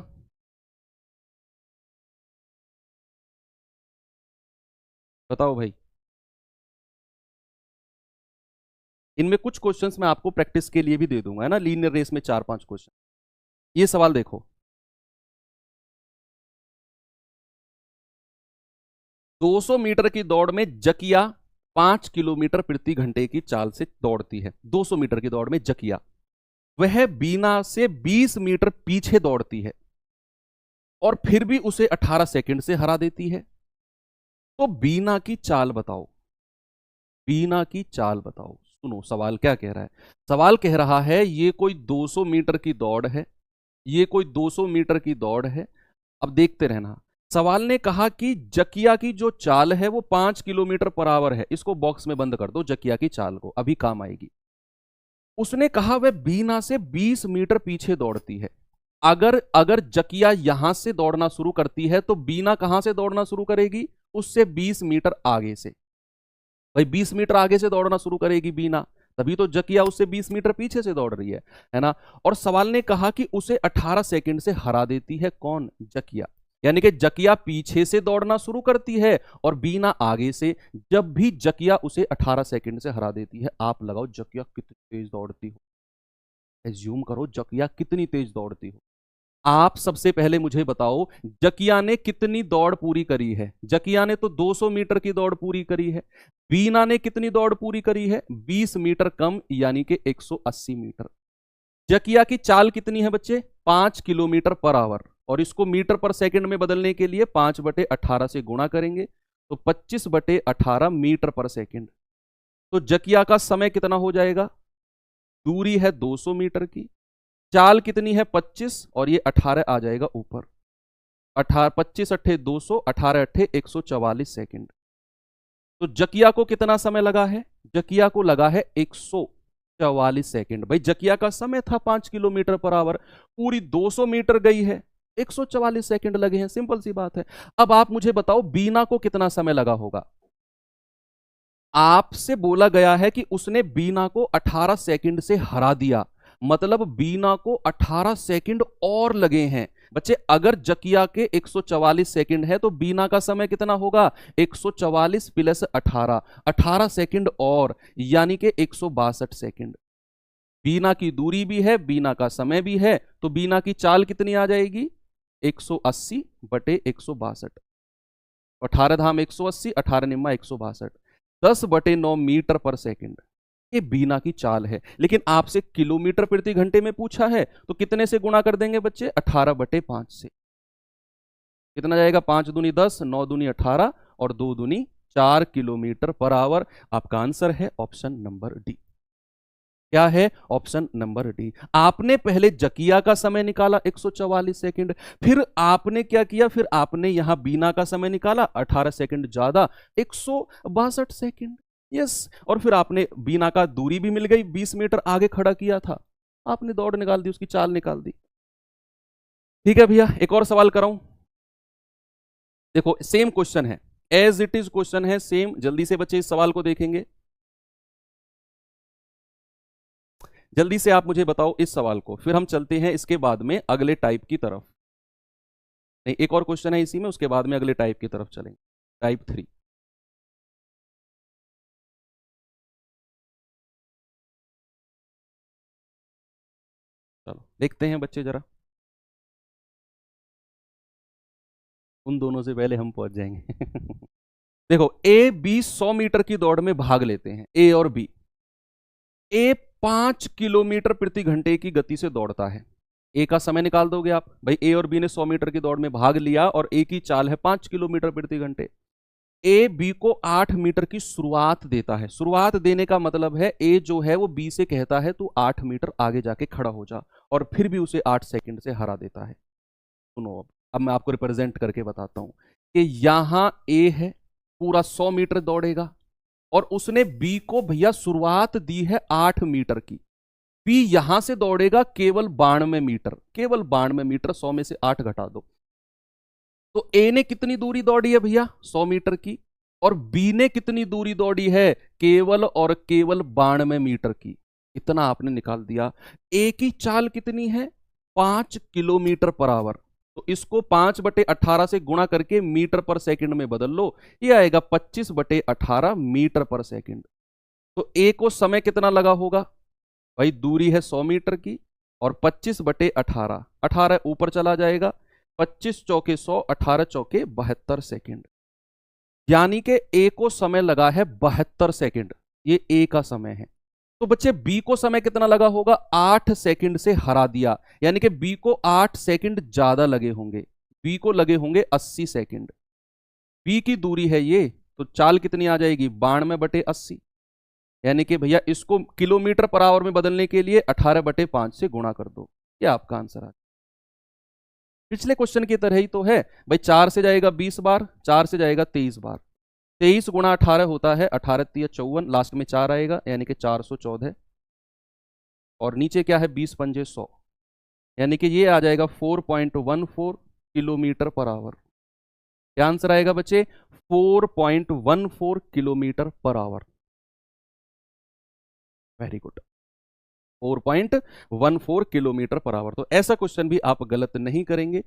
बताओ भाई। इनमें कुछ क्वेश्चंस मैं आपको प्रैक्टिस के लिए भी दे दूंगा, है ना, लीनियर रेस में 4-5 क्वेश्चन। ये सवाल देखो, 200 मीटर की दौड़ में जकिया 5 किलोमीटर प्रति घंटे की चाल से दौड़ती है। 200 मीटर की दौड़ में जकिया, वह बीना से 20 मीटर पीछे दौड़ती है और फिर भी उसे 18 सेकंड से हरा देती है। तो बीना की चाल बताओ, बीना की चाल बताओ। सुनो सवाल क्या कह रहा है। सवाल कह रहा है ये कोई 200 मीटर की दौड़ है, ये कोई 200 मीटर की दौड़ है। अब देखते रहना। सवाल ने कहा कि जकिया की जो चाल है वो 5 किलोमीटर पर आवर है। इसको बॉक्स में बंद कर दो, जकिया की चाल को, अभी काम आएगी। उसने कहा वह बीना से 20 मीटर पीछे दौड़ती है। अगर अगर जकिया यहां से दौड़ना शुरू करती है तो बीना कहां से दौड़ना शुरू करेगी? उससे 20 मीटर आगे से। भाई 20 मीटर आगे से दौड़ना शुरू करेगी बीना, तभी तो जकिया उससे 20 मीटर पीछे से दौड़ रही है ना। और सवाल ने कहा कि उसे 18 सेकंड से हरा देती है। कौन? जकिया। यानी कि जकिया पीछे से दौड़ना शुरू करती है और बीना आगे से। जब भी जकिया उसे 18 सेकंड से हरा देती है, आप लगाओ जकिया कितनी तेज दौड़ती हो, एज्यूम करो जकिया कितनी तेज दौड़ती हो। आप सबसे पहले मुझे बताओ जकिया ने कितनी दौड़ पूरी करी है? जकिया ने तो 200 मीटर की दौड़ पूरी करी है। बीना ने कितनी दौड़ पूरी करी है? 20 मीटर कम, यानी कि 180 मीटर। जकिया की चाल कितनी है बच्चे? 5 किलोमीटर पर आवर, और इसको मीटर पर सेकंड में बदलने के लिए 5/18 से गुणा करेंगे तो 25/18 मीटर पर सेकंड। तो जकिया का समय कितना हो जाएगा? दूरी है 200 मीटर की, चाल कितनी है? 25, और ये 18 आ जाएगा ऊपर। 25 अट्ठे 200, 18 अट्ठे 144 सेकंड। तो जकिया को कितना समय लगा है? जकिया को लगा है 144 सेकंड। भाई जकिया का समय था 5 किलोमीटर पर आवर, पूरी 200 मीटर गई है, 144 सेकंड लगे हैं, सिंपल सी बात है। अब आप मुझे बताओ बीना को कितना समय लगा होगा? आपसे बोला गया है कि उसने बीना को 18 सेकंड से हरा दिया, मतलब बीना को 18 सेकंड और लगे हैं। बच्चे अगर जकिया के 144 सेकंड है तो बीना का समय कितना होगा? 144 प्लस 18, 18 सेकंड और, यानी कि 162 सेकंड। बीना की दूरी भी है, बीना का समय भी है, तो बीना की चाल कितनी आ जाएगी? 180 बटे 162। 18 धाम 180, 18 निम्मा 162, 10 बटे 9 मीटर पर सेकंड। ये बीना की चाल है। लेकिन आपसे किलोमीटर प्रति घंटे में पूछा है, तो कितने से गुणा कर देंगे बच्चे? 18 बटे 5 से। कितना जाएगा? 5 दूनी 10, 9 दूनी 18 और 2 दूनी 4 किलोमीटर पर आवर। आपका आंसर है ऑप्शन नंबर डी। क्या है? Option number D. आपने पहले जकिया का समय निकाला 144 सेकंड, फिर आपने क्या किया? फिर आपने यहां बीना का समय निकाला 18 सेकंड ज्यादा, 162 सेकंड। यस, और फिर आपने बीना का दूरी भी मिल गई, 20 मीटर आगे खड़ा किया था, आपने दौड़ निकाल दी, उसकी चाल निकाल दी। ठीक है भैया, एक और सवाल कराऊं। देखो सेम क्वेश्चन है, एज इट इज क्वेश्चन है सेम। जल्दी से बच्चे इस सवाल को देखेंगे। जल्दी से आप मुझे बताओ इस सवाल को, फिर हम चलते हैं इसके बाद में अगले टाइप की तरफ। नहीं, एक और क्वेश्चन है इसी में, उसके बाद में अगले टाइप की तरफ चलेंगे, टाइप 3। चलो देखते हैं बच्चे जरा, उन दोनों से पहले हम पहुंच जाएंगे। देखो ए बी 100 मीटर की दौड़ में भाग लेते हैं, ए और बी। ए 5 किलोमीटर प्रति घंटे की गति से दौड़ता है। ए का समय निकाल दोगे आप। भाई ए और बी ने 100 मीटर की दौड़ में भाग लिया और ए की चाल है 5 किलोमीटर प्रति घंटे। ए बी को 8 मीटर की शुरुआत देता है। शुरुआत देने का मतलब है ए जो है वो बी से कहता है तू 8 मीटर आगे जाके खड़ा हो जा, और फिर भी उसे 8 सेकंड से हरा देता है। सुनो अब मैं आपको रिप्रेजेंट करके बताता हूं कि यहां ए है, पूरा 100 मीटर दौड़ेगा, और उसने बी को भैया शुरुआत दी है 8 मीटर की। बी यहां से दौड़ेगा केवल 92 मीटर, केवल 92 मीटर, 100 में से 8 घटा दो। तो ए ने कितनी दूरी दौड़ी है भैया? 100 मीटर की। और बी ने कितनी दूरी दौड़ी है? केवल और केवल 92 मीटर की। इतना आपने निकाल दिया। ए की चाल कितनी है? 5 किलोमीटर पर आवर। तो इसको 5 बटे 18 से गुणा करके मीटर पर सेकंड में बदल लो, ये आएगा 25 बटे 18 मीटर पर सेकंड। तो ए को समय कितना लगा होगा? भाई दूरी है 100 मीटर की, और 25 बटे 18, 18 ऊपर चला जाएगा, 25 चौके 100, 18 चौके 72 सेकंड। यानी कि ए को समय लगा है 72 सेकंड। ये ए का समय है। तो बच्चे बी को समय कितना लगा होगा? 8 सेकंड से हरा दिया, यानी कि बी को 8 सेकंड ज्यादा लगे होंगे। बी को लगे होंगे 80 सेकंड। बी की दूरी है ये, तो चाल कितनी आ जाएगी? 92 बटे 80। यानी कि भैया इसको किलोमीटर पर आवर में बदलने के लिए 18 बटे 5 से गुणा कर दो। ये आपका आंसर आ। पिछले क्वेश्चन की तरह ही तो है भाई, 4 से जाएगा 20 बार, 4 से जाएगा 23 बार, 23 गुणा 18 होता है 18 तिया 54, लास्ट में 4 आएगा, यानी कि 414। और नीचे क्या है? 20 पंजे 100, यानी कि ये आ जाएगा 4.14 किलोमीटर पर आवर। क्या आंसर आएगा बच्चे? 4.14 kilometre per hour. Very good, 4.14 kilometre per hour. तो ऐसा क्वेश्चन भी आप गलत नहीं करेंगे।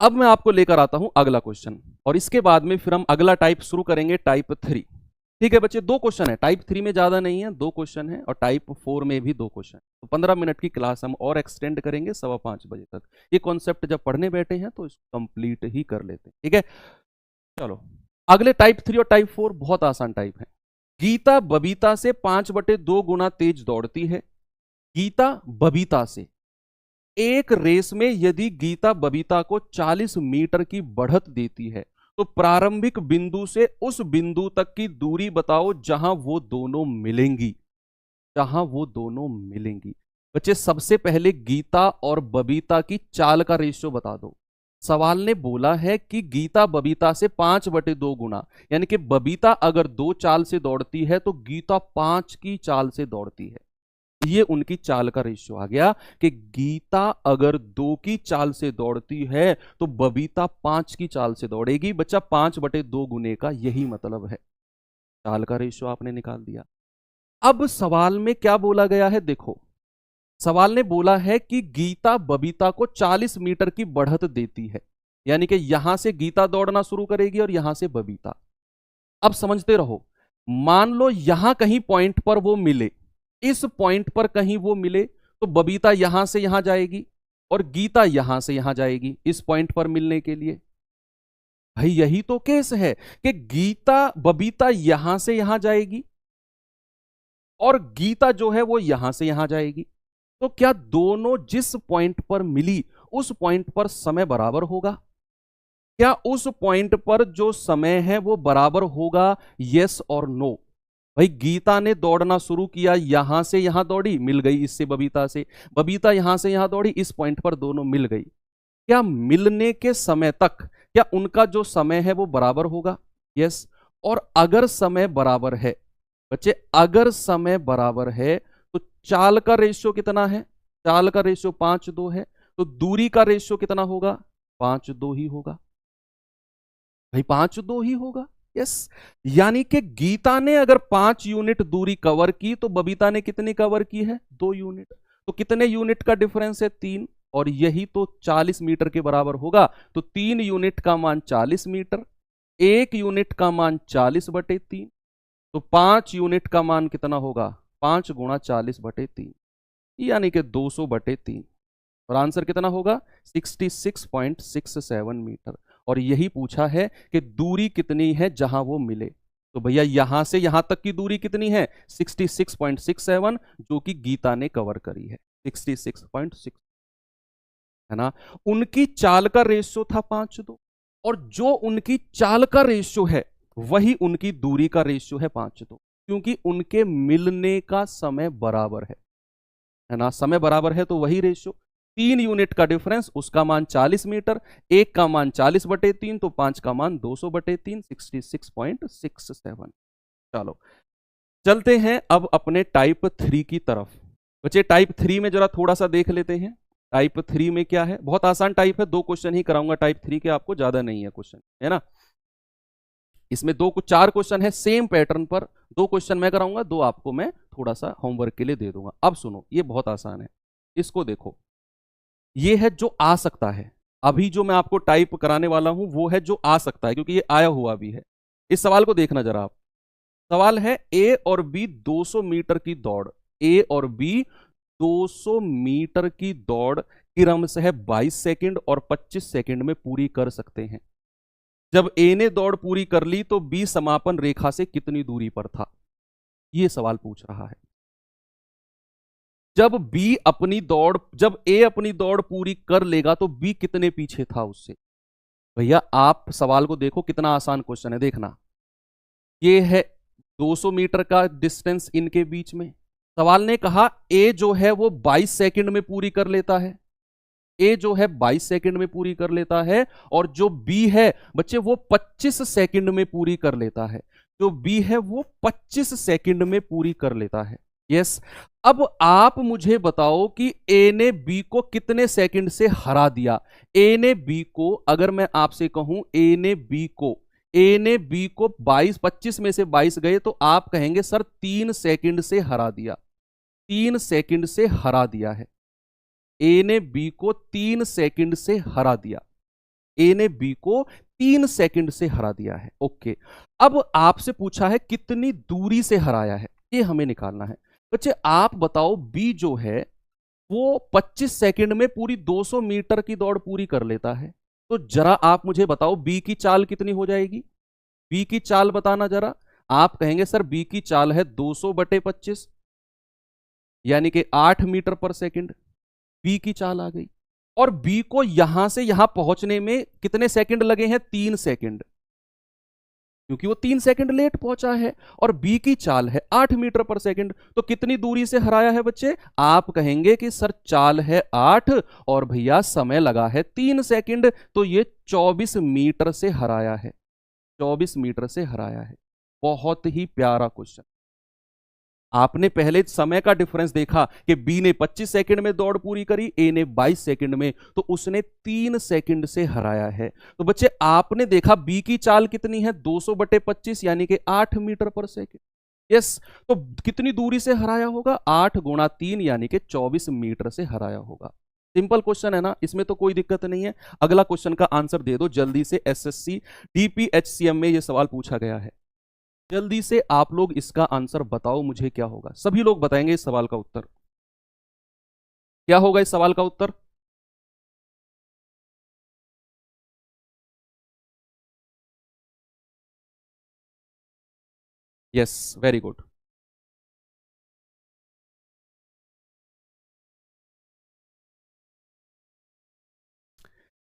अब मैं आपको लेकर आता हूं अगला क्वेश्चन, और इसके बाद में फिर हम अगला टाइप शुरू करेंगे, टाइप 3। ठीक है बच्चे, 2 क्वेश्चन है, टाइप 3 में ज्यादा नहीं है, 2 क्वेश्चन है, और टाइप 4 में भी 2 क्वेश्चन। तो 15 मिनट की क्लास हम और एक्सटेंड करेंगे 5:15 बजे तक। ये कॉन्सेप्ट जब पढ़ने बैठे हैं तो इसको कंप्लीट ही कर लेते हैं। ठीक है, चलो अगले टाइप 3 और टाइप 4 बहुत आसान टाइप है। गीता बबीता से 5/2 गुना तेज दौड़ती है। गीता बबीता से एक रेस में यदि गीता बबीता को 40 मीटर की बढ़त देती है, तो प्रारंभिक बिंदु से उस बिंदु तक की दूरी बताओ जहां वो दोनों मिलेंगी। जहां वो दोनों मिलेंगी। बच्चे सबसे पहले गीता और बबीता की चाल का रेशियो बता दो। सवाल ने बोला है कि गीता बबीता से 5/2 गुना, यानी कि बबीता अगर 2 चाल से दौड़ती है तो गीता 5 की चाल से दौड़ती है। ये उनकी चाल का रेशियो आ गया कि गीता अगर 2 की चाल से दौड़ती है तो बबीता 5 की चाल से दौड़ेगी। बच्चा 5/2 गुने का यही मतलब है। चाल का रेशियो आपने निकाल दिया। अब सवाल में क्या बोला गया है देखो, सवाल ने बोला है कि गीता बबीता को 40 मीटर की बढ़त देती है, यानी कि यहां से गीता दौड़ना शुरू करेगी और यहां से बबीता। अब समझते रहो, मान लो यहां कहीं पॉइंट पर वो मिले, इस पॉइंट पर कहीं वो मिले तो बबीता यहां से यहां जाएगी और गीता यहां से यहां जाएगी इस पॉइंट पर मिलने के लिए। भाई यही तो केस है कि गीता बबीता यहां से यहां जाएगी और गीता जो है वो यहां से यहां जाएगी। तो क्या दोनों जिस पॉइंट पर मिली उस पॉइंट पर समय बराबर होगा? क्या उस पॉइंट पर जो समय है वो बराबर होगा? यस और नो। भाई गीता ने दौड़ना शुरू किया, यहां से यहां दौड़ी, मिल गई इससे बबीता से, बबीता यहां से यहां दौड़ी, इस पॉइंट पर दोनों मिल गई। क्या मिलने के समय तक क्या उनका जो समय है वो बराबर होगा? यस। और अगर समय बराबर है बच्चे, अगर समय बराबर है तो चाल का रेशियो कितना है? चाल का रेशियो 5:2 है, तो दूरी का रेशियो कितना होगा? 5:2 ही होगा। भाई 5:2 ही होगा। यस। यानी कि गीता ने अगर 5 यूनिट दूरी कवर की तो बबीता ने कितनी कवर की है? 2 यूनिट। तो कितने यूनिट का डिफरेंस है? 3। और यही तो 40 मीटर के बराबर होगा। तो 3 यूनिट का मान 40 मीटर, 1 यूनिट का मान 40/3, तो 5 यूनिट का मान कितना होगा? 5 गुणा 40/3, यानी कि 200/3। और आंसर कितना होगा? 66.67 मीटर। और यही पूछा है कि दूरी कितनी है जहां वो मिले। तो भैया यहां से यहां तक की दूरी कितनी है? 66.67, जो कि गीता ने कवर करी है। 66.6 है ना। उनकी चाल का रेशियो था 5:2, और जो उनकी चाल का रेशियो है वही उनकी दूरी का रेशियो है 5:2, क्योंकि उनके मिलने का समय बराबर है ना। समय बराबर है तो वही रेशियो। 3 यूनिट का डिफरेंस, उसका मान 40 मीटर, 1 का मान 40/3, तो 5 का मान 200/3, 66.67। चलो चलते हैं अब अपने टाइप 3 की तरफ। बच्चे टाइप 3 में जरा थोड़ा सा देख लेते हैं। टाइप 3 में क्या है? बहुत आसान टाइप है, 2 क्वेश्चन ही कराऊंगा टाइप 3 के, आपको ज्यादा नहीं है क्वेश्चन, है ना। इसमें 4 क्वेश्चन है सेम पैटर्न पर, 2 क्वेश्चन मैं कराऊंगा, 2 आपको मैं थोड़ा सा होमवर्क के लिए दे दूंगा। अब सुनो, ये बहुत आसान है, इसको देखो। ये है जो आ सकता है, अभी जो मैं आपको टाइप कराने वाला हूं वो है जो आ सकता है, क्योंकि ये आया हुआ भी है। इस सवाल को देखना जरा आप। सवाल है ए और बी 200 मीटर की दौड़, ए और बी 200 मीटर की दौड़ क्रमशः 22 सेकंड और 25 सेकंड में पूरी कर सकते हैं। जब ए ने दौड़ पूरी कर ली तो बी समापन रेखा से कितनी दूरी पर था? यह सवाल पूछ रहा है। जब ए अपनी दौड़ पूरी कर लेगा तो बी कितने पीछे था उससे? भैया आप सवाल को देखो, कितना आसान क्वेश्चन है, देखना। ये है 200 मीटर का डिस्टेंस इनके बीच में। सवाल ने कहा ए जो है वो 22 सेकंड में पूरी कर लेता है, ए जो है 22 सेकंड में पूरी कर लेता है, और जो बी है बच्चे वो 25 सेकंड में पूरी कर लेता है। जो बी है वो 25 सेकंड में पूरी कर लेता है। यस। अब आप मुझे बताओ कि ए ने बी को कितने सेकंड से हरा दिया? ए ने बी को, अगर मैं आपसे कहूं ए ने बी को 25 में से 22 गए तो आप कहेंगे सर 3 सेकंड से हरा दिया। 3 सेकंड से हरा दिया है। ए ने बी को 3 सेकंड से हरा दिया। ए ने बी को 3 सेकंड से हरा दिया है। ओके। अब आपसे पूछा है कितनी दूरी से हराया है, ये हमें निकालना है। बच्चे आप बताओ, बी जो है वो 25 सेकंड में पूरी 200 मीटर की दौड़ पूरी कर लेता है, तो जरा आप मुझे बताओ बी की चाल कितनी हो जाएगी? बी की चाल बताना जरा। आप कहेंगे सर बी की चाल है 200/25, यानी कि 8 मीटर पर सेकंड। बी की चाल आ गई, और बी को यहां से यहां पहुंचने में कितने सेकंड लगे हैं? 3 सेकंड। क्योंकि वो 3 सेकंड लेट पहुंचा है। और बी की चाल है 8 मीटर पर सेकंड, तो कितनी दूरी से हराया है बच्चे? आप कहेंगे कि सर चाल है 8 और भैया समय लगा है 3 सेकंड, तो ये 24 मीटर से हराया है, 24 मीटर से हराया है। बहुत ही प्यारा क्वेश्चन। आपने पहले समय का डिफरेंस देखा कि बी ने 25 सेकंड में दौड़ पूरी करी, ए ने 22 सेकंड में, तो उसने 3 सेकंड से हराया है। तो बच्चे आपने देखा बी की चाल कितनी है? 200/25 यानी कि 8 मीटर पर सेकंड। यस, तो कितनी दूरी से हराया होगा? 8 गुणा 3 यानी कि 24 मीटर से हराया होगा। सिंपल क्वेश्चन है ना, इसमें तो कोई दिक्कत नहीं है। अगला क्वेश्चन का आंसर दे दो जल्दी से। एसएससी डीपीएचसीएम में यह सवाल पूछा गया है, जल्दी से आप लोग इसका आंसर बताओ मुझे क्या होगा। सभी लोग बताएंगे इस सवाल का उत्तर क्या होगा। इस सवाल का उत्तर यस, वेरी गुड।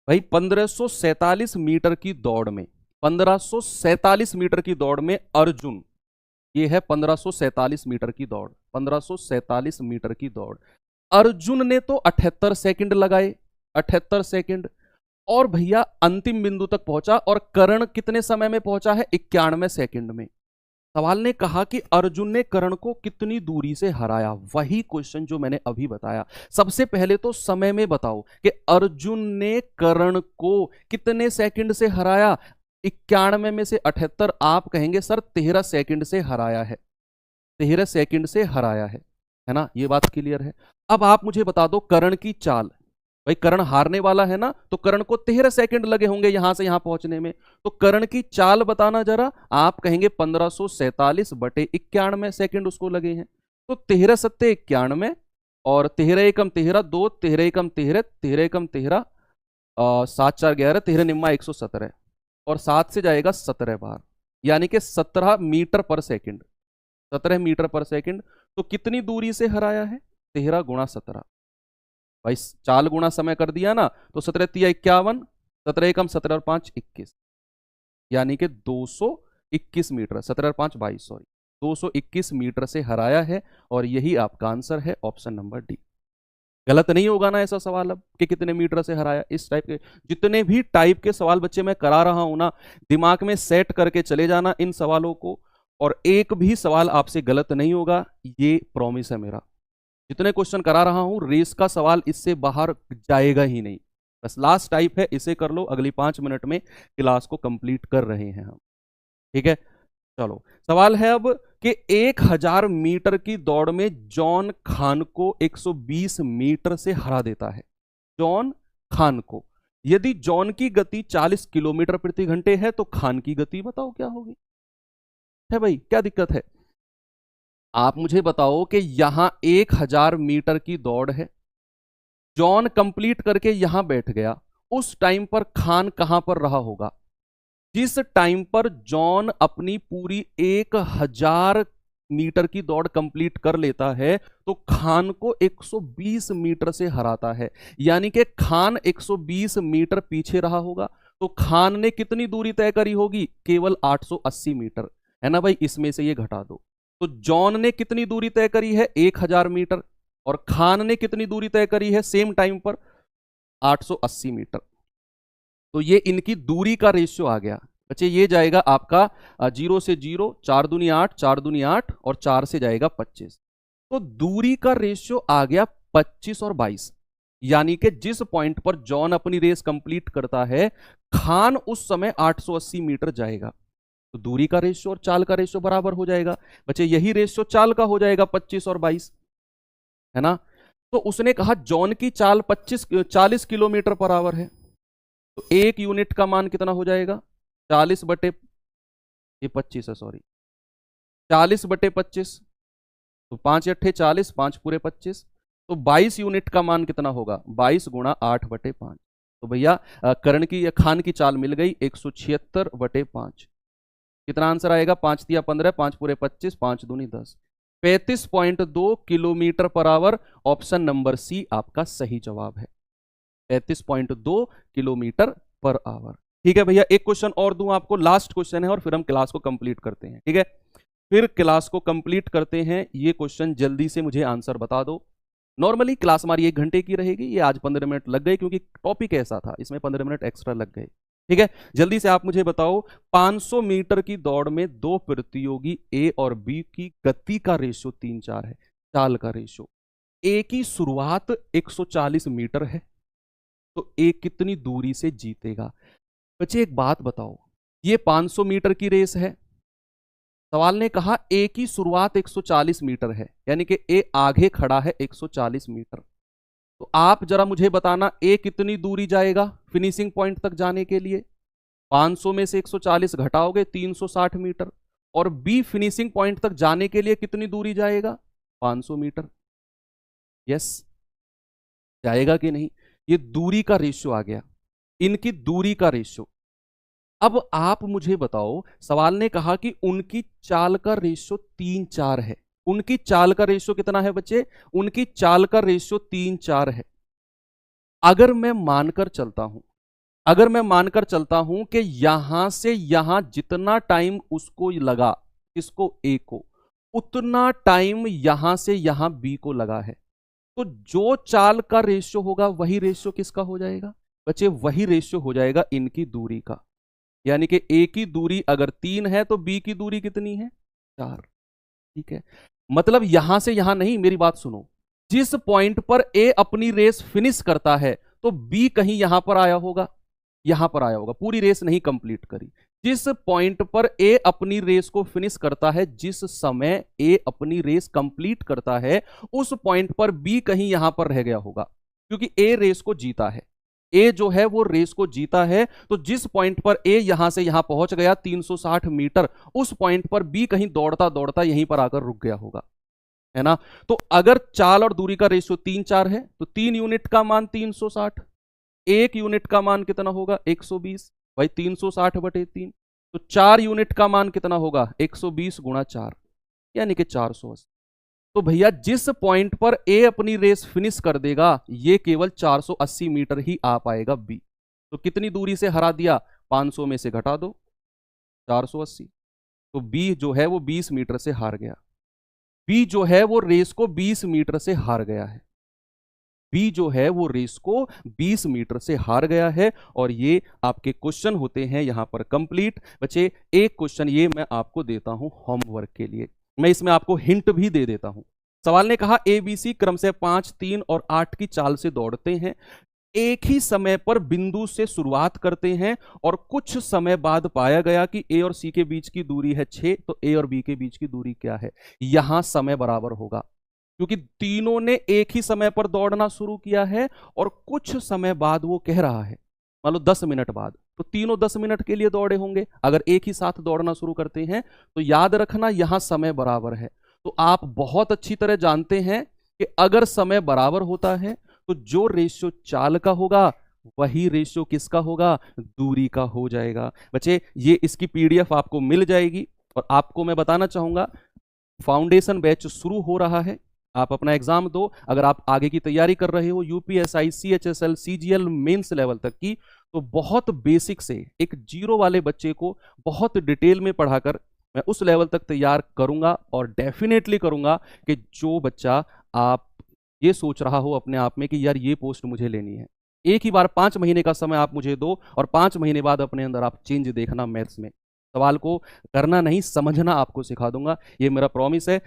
भाई 1547 मीटर की दौड़ में, 1547 मीटर की दौड़ में अर्जुन, ये है 1547 मीटर की दौड़, 1547 मीटर की दौड़, अर्जुन ने तो 78 सेकंड लगाए, 78 सेकंड, और भैया अंतिम बिंदु तक पहुंचा। और कर्ण कितने समय में पहुंचा है? 91 सेकंड में। सवाल ने कहा कि अर्जुन ने कर्ण को कितनी दूरी से हराया, वही क्वेश्चन जो मैंने अभी बताया। सबसे पहले तो समय में बताओ कि अर्जुन ने कर्ण को कितने सेकंड से हराया। 91 में से 78, आप कहेंगे सर 13 सेकंड से हराया है, 13 सेकंड से हराया है ना, ये बात क्लियर है। अब आप मुझे बता दो कर्ण की चाल। भाई कर्ण हारने वाला है ना, तो कर्ण को 13 सेकंड लगे होंगे यहां से यहां पहुंचने में, तो कर्ण की चाल बताना जरा। आप कहेंगे 1547/91 सेकंड उसको लगे हैं, तो 13 सत्ते 91, और 13 एकम 13, 2 13 एकम 13, 13 एकम 13, 7 4 11, 13 निम्मा 117, और 7 से जाएगा 17 बार, यानी कि 17 मीटर पर सेकंड, 17 मीटर पर सेकंड। तो कितनी दूरी से हराया है? 13 गुणा 17। भाई चाल गुणा समय कर दिया ना, तो 17 तिया 51, 17 एकम 17 और 5 21, यानी कि 221 मीटर, 17 और 5 22, सॉरी 221 मीटर से हराया है। और यही आपका आंसर है, ऑप्शन नंबर डी। गलत नहीं होगा ना ऐसा सवाल अब कि कितने मीटर से हराया। इस टाइप के जितने भी टाइप के सवाल बच्चे मैं करा रहा हूं ना, दिमाग में सेट करके चले जाना इन सवालों को, और एक भी सवाल आपसे गलत नहीं होगा, ये प्रॉमिस है मेरा। जितने क्वेश्चन करा रहा हूं, रेस का सवाल इससे बाहर जाएगा ही नहीं। बस लास्ट टाइप है, इसे कर लो, अगली 5 मिनट में क्लास को कंप्लीट कर रहे हैं हम। ठीक है, चलो सवाल है अब कि 1000 मीटर की दौड़ में जॉन खान को 120 मीटर से हरा देता है। जॉन खान को, यदि जॉन की गति 40 किलोमीटर प्रति घंटे है, तो खान की गति बताओ क्या होगी। है भाई, क्या दिक्कत है? आप मुझे बताओ कि यहां 1000 मीटर की दौड़ है, जॉन कंप्लीट करके यहां बैठ गया, उस टाइम पर खान कहां पर रहा होगा? जिस टाइम पर जॉन अपनी पूरी 1000 मीटर की दौड़ कंप्लीट कर लेता है, तो खान को 120 मीटर से हराता है, यानी कि खान 120 मीटर पीछे रहा होगा। तो खान ने कितनी दूरी तय करी होगी? केवल 880 मीटर, है ना भाई, इसमें से ये घटा दो। तो जॉन ने कितनी दूरी तय करी है? 1000 मीटर, और खान ने कितनी दूरी तय करी है सेम टाइम पर? 880 मीटर। तो ये इनकी दूरी का रेशियो आ गया बच्चे, ये जाएगा आपका 0 से 0, 4 दूनी 8, 4 दूनी 8, और 4 से जाएगा 25। तो दूरी का रेशियो आ गया 25 और 22, यानी कि जिस पॉइंट पर जॉन अपनी रेस कंप्लीट करता है, खान उस समय 880 मीटर जाएगा। तो दूरी का रेशियो और चाल का रेशियो बराबर हो जाएगा बच्चे, यही रेशियो चाल का हो जाएगा 25 और 22, है ना। तो उसने कहा जॉन की चाल 40 किलोमीटर पर आवर है, तो एक यूनिट का मान कितना हो जाएगा? 40 बटे, ये 25 है सॉरी, 40/25, तो 5 अट्ठे 40, 5 पूरे 25, तो 22 यूनिट का मान कितना होगा? 22 गुणा 8/5। तो भैया कर्ण की या खान की चाल मिल गई 176/5। कितना आंसर आएगा? 5 तिया 15, 5 पूरे 25, 5 दूनी 10, 35.2 kilometre per hour. Option number C आपका सही जवाब है, 35.2 किलोमीटर पर आवर। ठीक है भैया, एक क्वेश्चन और दूं आपको, लास्ट क्वेश्चन है और फिर हम क्लास को कंप्लीट करते हैं। ठीक है, फिर क्लास को कंप्लीट करते हैं। ये क्वेश्चन जल्दी से मुझे आंसर बता दो। नॉर्मली क्लास हमारी 1 घंटे की रहेगी, ये आज 15 मिनट लग गए क्योंकि टॉपिक ऐसा था, इसमें 15 मिनट एक्स्ट्रा लग गए। ठीक है, जल्दी से आप मुझे बताओ, 500 मीटर की दौड़ में 2 प्रतियोगी ए और बी की गति का रेशियो 3-4 है, चाल का रेशियो। ए की शुरुआत 140 मीटर है, तो ए कितनी दूरी से जीतेगा? बच्चे एक बात बताओ, ये 500 मीटर की रेस है, सवाल ने कहा ए की शुरुआत 140 मीटर है, यानी कि ए आगे खड़ा है 140 मीटर। तो आप जरा मुझे बताना, ए कितनी दूरी जाएगा फिनिशिंग पॉइंट तक जाने के लिए? 500 में से 140 घटाओगे 360 मीटर, और बी फिनिशिंग पॉइंट तक जाने के लिए कितनी दूरी जाएगा? 500 मीटर। यस, जाएगा कि नहीं? ये दूरी का रेशियो आ गया, इनकी दूरी का रेशियो। अब आप मुझे बताओ, सवाल ने कहा कि उनकी चाल का रेशियो 3-4 है। उनकी चाल का रेशियो कितना है बच्चे? उनकी चाल का रेशियो 3-4 है। अगर मैं मानकर चलता हूं कि यहां से यहां जितना टाइम उसको लगा, इसको ए को, उतना टाइम यहां से यहां बी को लगा है, तो जो चाल का रेशियो होगा वही रेशियो किसका हो जाएगा बच्चे? वही रेशियो हो जाएगा इनकी दूरी का। यानी कि ए की दूरी अगर 3 है तो बी की दूरी कितनी है? 4। ठीक है, मतलब यहां से यहां नहीं, मेरी बात सुनो, जिस पॉइंट पर ए अपनी रेस फिनिश करता है तो बी कहीं यहां पर आया होगा, यहां पर आया होगा, पूरी रेस नहीं कंप्लीट करी। जिस पॉइंट पर ए अपनी रेस को फिनिश करता है, जिस समय ए अपनी रेस कंप्लीट करता है, उस पॉइंट पर बी कहीं यहां पर रह गया होगा, क्योंकि ए रेस को जीता है। ए जो है वो रेस को जीता है, तो जिस पॉइंट पर ए यहां से यहां पहुंच गया 360 मीटर, उस पॉइंट पर बी कहीं दौड़ता दौड़ता यहीं पर आकर रुक गया होगा, है ना? तो अगर चाल और दूरी का रेशियो 3-4 है तो 3 यूनिट का मान 360, 1 यूनिट का मान कितना होगा? 120। भाई 360/3, तो 4 यूनिट का मान कितना होगा? 120 गुणा 4, यानी कि 480। तो भैया जिस पॉइंट पर ए अपनी रेस फिनिश कर देगा, ये केवल 480 मीटर ही आ पाएगा बी। तो कितनी दूरी से हरा दिया? 500 में से घटा दो 480, तो बी जो है वो 20 मीटर से हार गया। बी जो है वो रेस को 20 मीटर से हार गया है। बी जो है वो रेस को 20 मीटर से हार गया है। और ये आपके क्वेश्चन होते हैं यहां पर कंप्लीट। बच्चे एक क्वेश्चन ये मैं आपको देता हूं होमवर्क के लिए, मैं इसमें आपको हिंट भी दे देता हूं। सवाल ने कहा एबीसी क्रम से 5, 3 और 8 की चाल से दौड़ते हैं, एक ही समय पर बिंदु से शुरुआत करते हैं और कुछ समय बाद पाया गया कि ए और सी के बीच की दूरी है 6, तो ए और बी के बीच की दूरी क्या है? यहां समय बराबर होगा, क्योंकि तीनों ने एक ही समय पर दौड़ना शुरू किया है और कुछ समय बाद वो कह रहा है, मान लो 10 मिनट बाद, तो तीनों 10 मिनट के लिए दौड़े होंगे। अगर एक ही साथ दौड़ना शुरू करते हैं तो याद रखना यहां समय बराबर है। तो आप बहुत अच्छी तरह जानते हैं कि अगर समय बराबर होता है तो जो रेशियो चाल का होगा वही रेशियो किसका होगा? दूरी का हो जाएगा। बच्चे ये इसकी पीडीएफ आपको मिल जाएगी। और आपको मैं बताना चाहूंगा, फाउंडेशन बैच शुरू हो रहा है, आप अपना एग्जाम दो। अगर आप आगे की तैयारी कर रहे हो UPSI, CHSL, CGL mains level तक की, तो बहुत बेसिक से एक जीरो वाले बच्चे को बहुत डिटेल में पढ़ाकर मैं उस लेवल तक तैयार करूंगा। और डेफिनेटली करूंगा कि जो बच्चा आप ये सोच रहा हो अपने आप में कि यार ये पोस्ट मुझे लेनी है, एक ही बार 5 महीने का समय आप मुझे दो और 5 महीने बाद अपने अंदर आप चेंज देखना। मैथ्स में सवाल को करना नहीं, समझना आपको सिखा दूंगा, ये मेरा प्रॉमिस है।